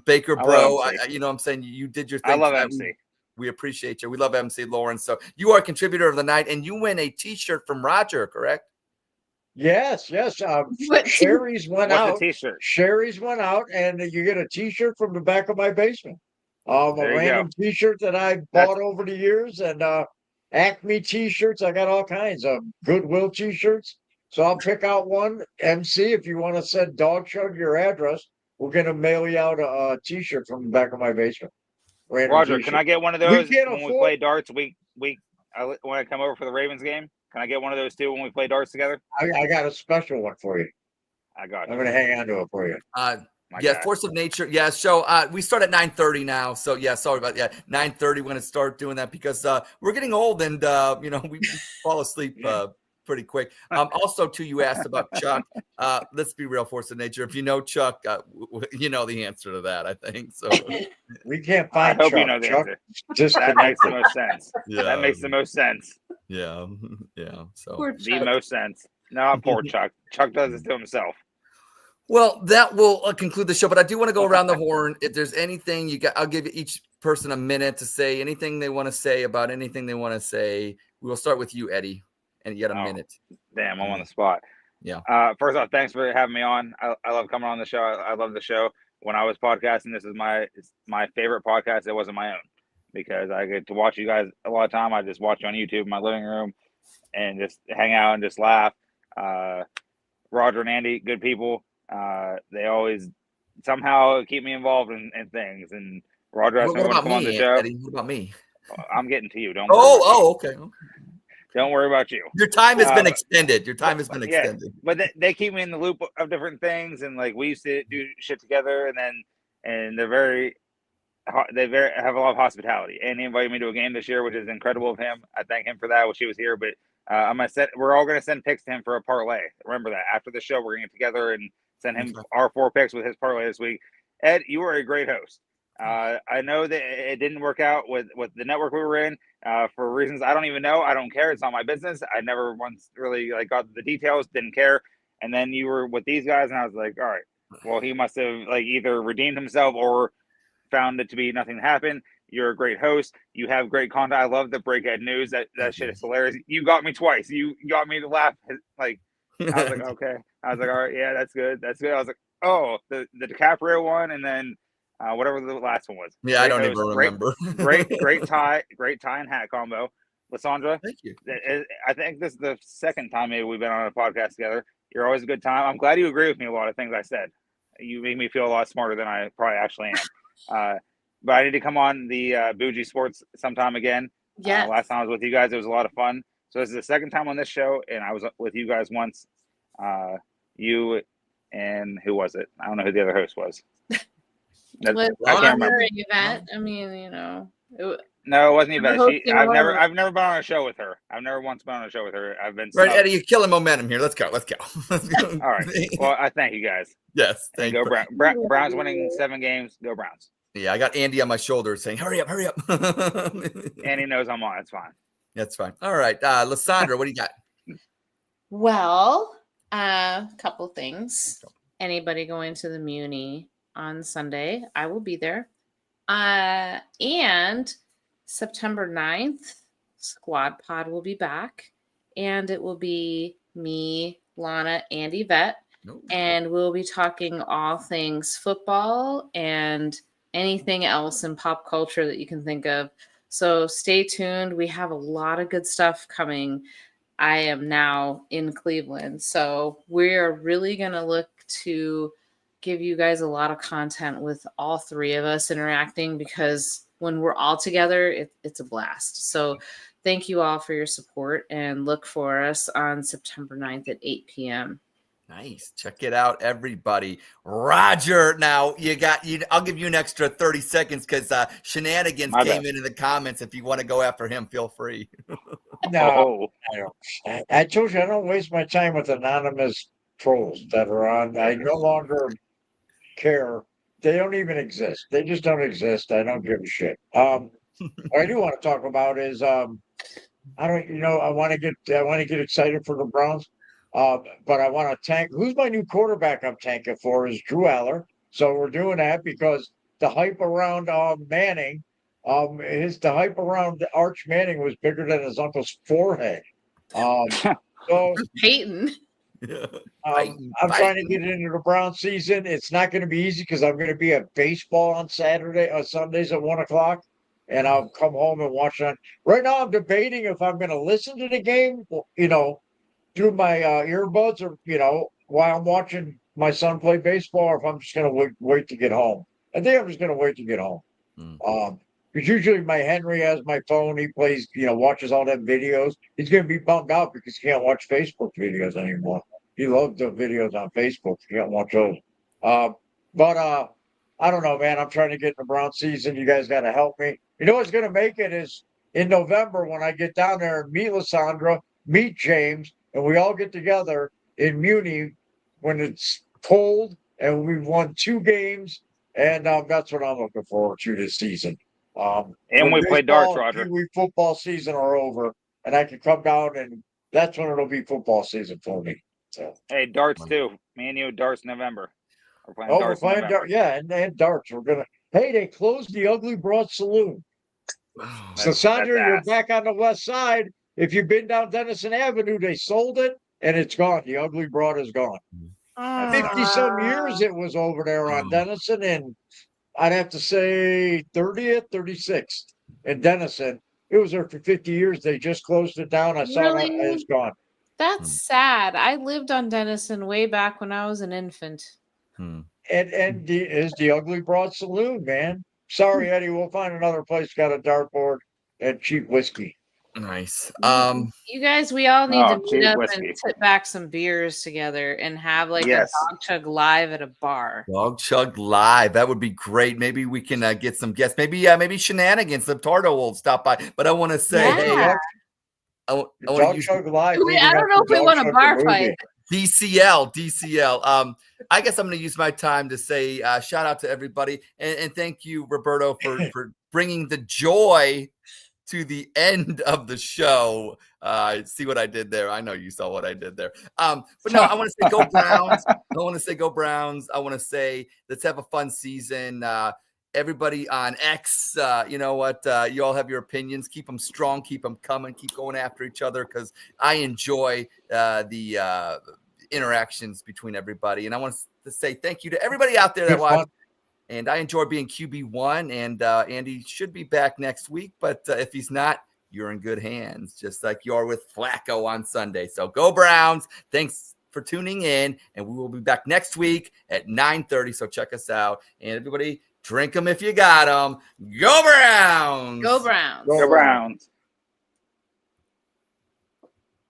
S1: Baker
S4: I
S1: bro.
S4: love MC.
S1: You know what I'm saying? You did your thing.
S4: I love
S1: tonight.
S4: MC.
S1: We appreciate you. We love MC Lawrence. So you are a contributor of the night, and you win a T-shirt from Roger, correct?
S3: Yes.
S2: What-
S3: Sherry's went
S4: What's
S3: out.
S4: the T-shirt?
S3: Sherry's went out, and you get a T-shirt from the back of my basement. A
S4: There you
S3: random T-shirt that I bought over the years, and Acme T-shirts. I got all kinds of Goodwill T-shirts. So I'll pick out one. MC, if you want to send Dawg Chug your address, we're gonna mail you out a T-shirt from the back of my basement. random
S4: Roger,
S3: t-shirt.
S4: can I get one of
S3: We
S4: those
S3: can't
S4: when we
S3: afford-
S4: play darts? When I come over for the Ravens game, can I get one of those too when we play darts together?
S3: I got a special one for you.
S4: I got
S3: I'm
S4: you.
S3: going to hang on to it for you.
S4: My
S1: Yeah,
S4: guy.
S1: Force of Nature. Yeah, show. We start at 9:30 now, so yeah, sorry about 9:30. We're gonna start doing that because we're getting old and we fall asleep pretty quick. Also, too, you asked about Chuck. Let's be real, Force of Nature. If you know Chuck, you know the answer to that. I think so.
S3: We can't
S4: I
S3: find
S4: hope
S3: Chuck.
S4: you know the
S3: Chuck
S4: answer. That makes the most sense.
S1: Yeah,
S4: That makes the most sense.
S1: yeah, yeah. So
S2: Poor
S4: The
S2: Chuck.
S4: most sense. No, poor Chuck. Chuck does this to himself.
S1: well, that will conclude the show. But I do want to go around the horn. If there's anything you got, I'll give each person a minute to say anything they want to say about anything they want to say. We will start with you, Eddie, and you got a minute.
S4: Damn, I'm on the spot.
S1: Yeah.
S4: First off, thanks for having me on. I love coming on the show. I love the show. When I was podcasting, this is my favorite podcast. It wasn't my own because I get to watch you guys a lot of time. I just watch you on YouTube in my living room and just hang out and just laugh. Roger and Andy, good people. They always somehow keep me involved in things. And Roger asked me
S1: What
S4: to
S1: about
S4: come on the
S1: me,
S4: show.
S1: Eddie? What about me?
S4: I'm getting to you. Don't worry about you.
S1: Oh, okay.
S4: Don't worry about you.
S1: Your time has been extended. Your time has been
S4: Yeah,
S1: extended.
S4: but they keep me in the loop of different things, and like we used to do shit together, and they have a lot of hospitality. And he invited me to a game this year, which is incredible of him. I thank him for that. I wish he was here, but we're all gonna send picks to him for a parlay. Remember that after the show, we're gonna get together and send him our 4 picks with his parlay this week. Ed, you are a great host. I know that it didn't work out with the network we were in for reasons I don't even know. I don't care. It's not my business. I never once really got the details. Didn't care. And then you were with these guys, and I was like, all right. Well, he must have either redeemed himself or found it to be nothing happened. You're a great host. You have great content. I love the breakhead news. That shit is hilarious. You got me twice. You got me to laugh. I was like, okay. I was like, all right, yeah, that's good. That's good. I was like, oh, the DiCaprio one, and then whatever the last one was.
S1: Yeah,
S4: great
S1: I don't
S4: host,
S1: even remember.
S4: great tie and hat combo. Lysandra,
S1: thank you.
S4: I think this is the second time maybe we've been on a podcast together. You're always a good time. I'm glad you agree with me a lot of things I said. You make me feel a lot smarter than I probably actually am. But I need to come on the Bougie Sports sometime again.
S2: Yeah.
S4: Last time I was with you guys, it was a lot of fun. So this is the second time on this show, and I was with you guys once. You and who was it? I don't know who the other host was.
S2: With
S4: I can't remember.
S2: Yvette, I mean,
S4: No, it wasn't Yvette.
S2: hosting
S4: I've
S2: role.
S4: never been on a show with her. I've never once been on a show with her. I've been
S1: Right,
S4: snubbed.
S1: Eddie, you're killing momentum here. Let's go.
S4: All right. Well, I thank you guys.
S1: Yes,
S4: And
S1: thank
S4: go
S1: you.
S4: Browns winning 7 games. Go Browns.
S1: Yeah, I got Andy on my shoulder saying, "Hurry up, hurry up."
S4: And he knows I'm on. It's fine.
S1: That's fine. All right, Lysandra, what do you got?
S2: Well, a couple things. Anybody going to the Muni on Sunday, I will be there. And September 9th, Squad Pod will be back. And it will be me, Lana, and Yvette.
S1: Nope.
S2: And we'll be talking all things football and anything else in pop culture that you can think of. So stay tuned. We have a lot of good stuff coming. I am now in Cleveland. So we're really going to look to give you guys a lot of content with all 3 of us interacting, because when we're all together, it's a blast. So thank you all for your support, and look for us on September 9th at 8 p.m.
S1: Nice. Check it out, everybody. Roger, now I'll give you an extra 30 seconds because Shenanigans came in the comments. If you want to go after him, feel free.
S3: No, I don't. I told you I don't waste my time with anonymous trolls that are on. I no longer care. They don't even exist. They just don't exist. I don't give a shit. What I do want to talk about is I want to get excited for the Browns. But I want to tank. Who's my new quarterback I'm tanking for is Drew Aller. So we're doing that because the hype around Manning, the hype around Arch Manning was bigger than his uncle's forehead. So
S2: Peyton.
S1: Yeah.
S3: I'm trying to get into the Brown season. It's not going to be easy because I'm going to be at baseball on Sundays at 1:00, and I'll come home and watch it. Right now, I'm debating if I'm going to listen to the game, through my earbuds, or while I'm watching my son play baseball, or if I'm just going to wait to get home. I think I'm just going to wait to get home. Because usually my Henry has my phone. He plays, watches all them videos. He's going to be bummed out because he can't watch Facebook videos anymore. He loves the videos on Facebook. He can't watch those. But I don't know, man. I'm trying to get in the Brown season. You guys got to help me. You know what's going to make it is in November when I get down there and meet Lysandra, meet James, and we all get together in Muni when it's cold and we've won 2 games. And that's what I'm looking forward to this season.
S4: And we play darts, Roger.
S3: We football season are over, and I can come down, and that's when it'll be football season for me. So.
S4: Hey, darts too. Me and you, darts November.
S3: We're playing darts. Yeah, and darts. We're gonna. Hey, they closed the Ugly Broad Saloon. So Sandra, you're back on the west side. If you've been down Denison Avenue, they sold it, and it's gone. The Ugly Broad is gone. 50-some years it was over there on Denison, and I'd have to say 30th, 36th in Denison. It was there for 50 years. They just closed it down. I saw it. It's gone.
S2: That's sad. I lived on Denison way back when I was an infant.
S3: And is the Ugly Broad Saloon, man. Sorry, Eddie. We'll find another place got a dartboard and cheap whiskey.
S1: Nice.
S2: You guys, we all need to meet up
S4: whiskey.
S2: and tip back some beers together and have like
S4: Yes.
S2: a Dawg Chug live at a bar.
S1: Dawg Chug live. That would be great. Maybe we can get some guests. Maybe Shenanigans, the Tardo will stop by. But I want to say,
S2: Yeah.
S1: hey, I want to
S3: Dawg
S1: use
S3: Chug Live.
S2: I don't know if we want a bar fight.
S1: DCL. I guess I'm going to use my time to say shout out to everybody and thank you, Roberto, for bringing the joy to the end of the show. See what I did there? I know you saw what I did there. But no, I want to say go Browns. I want to say let's have a fun season. Everybody on X, you know what? You all have your opinions. Keep them strong. Keep them coming. Keep going after each other because I enjoy the interactions between everybody. And I want to say thank you to everybody out there that watched. And I enjoy being QB1, and Andy should be back next week. But if he's not, you're in good hands, just like you are with Flacco on Sunday. So go Browns. Thanks for tuning in, and we will be back next week at 9:30. So check us out. And everybody, drink them if you got them. Go Browns!
S2: Go Browns!
S4: Go Browns!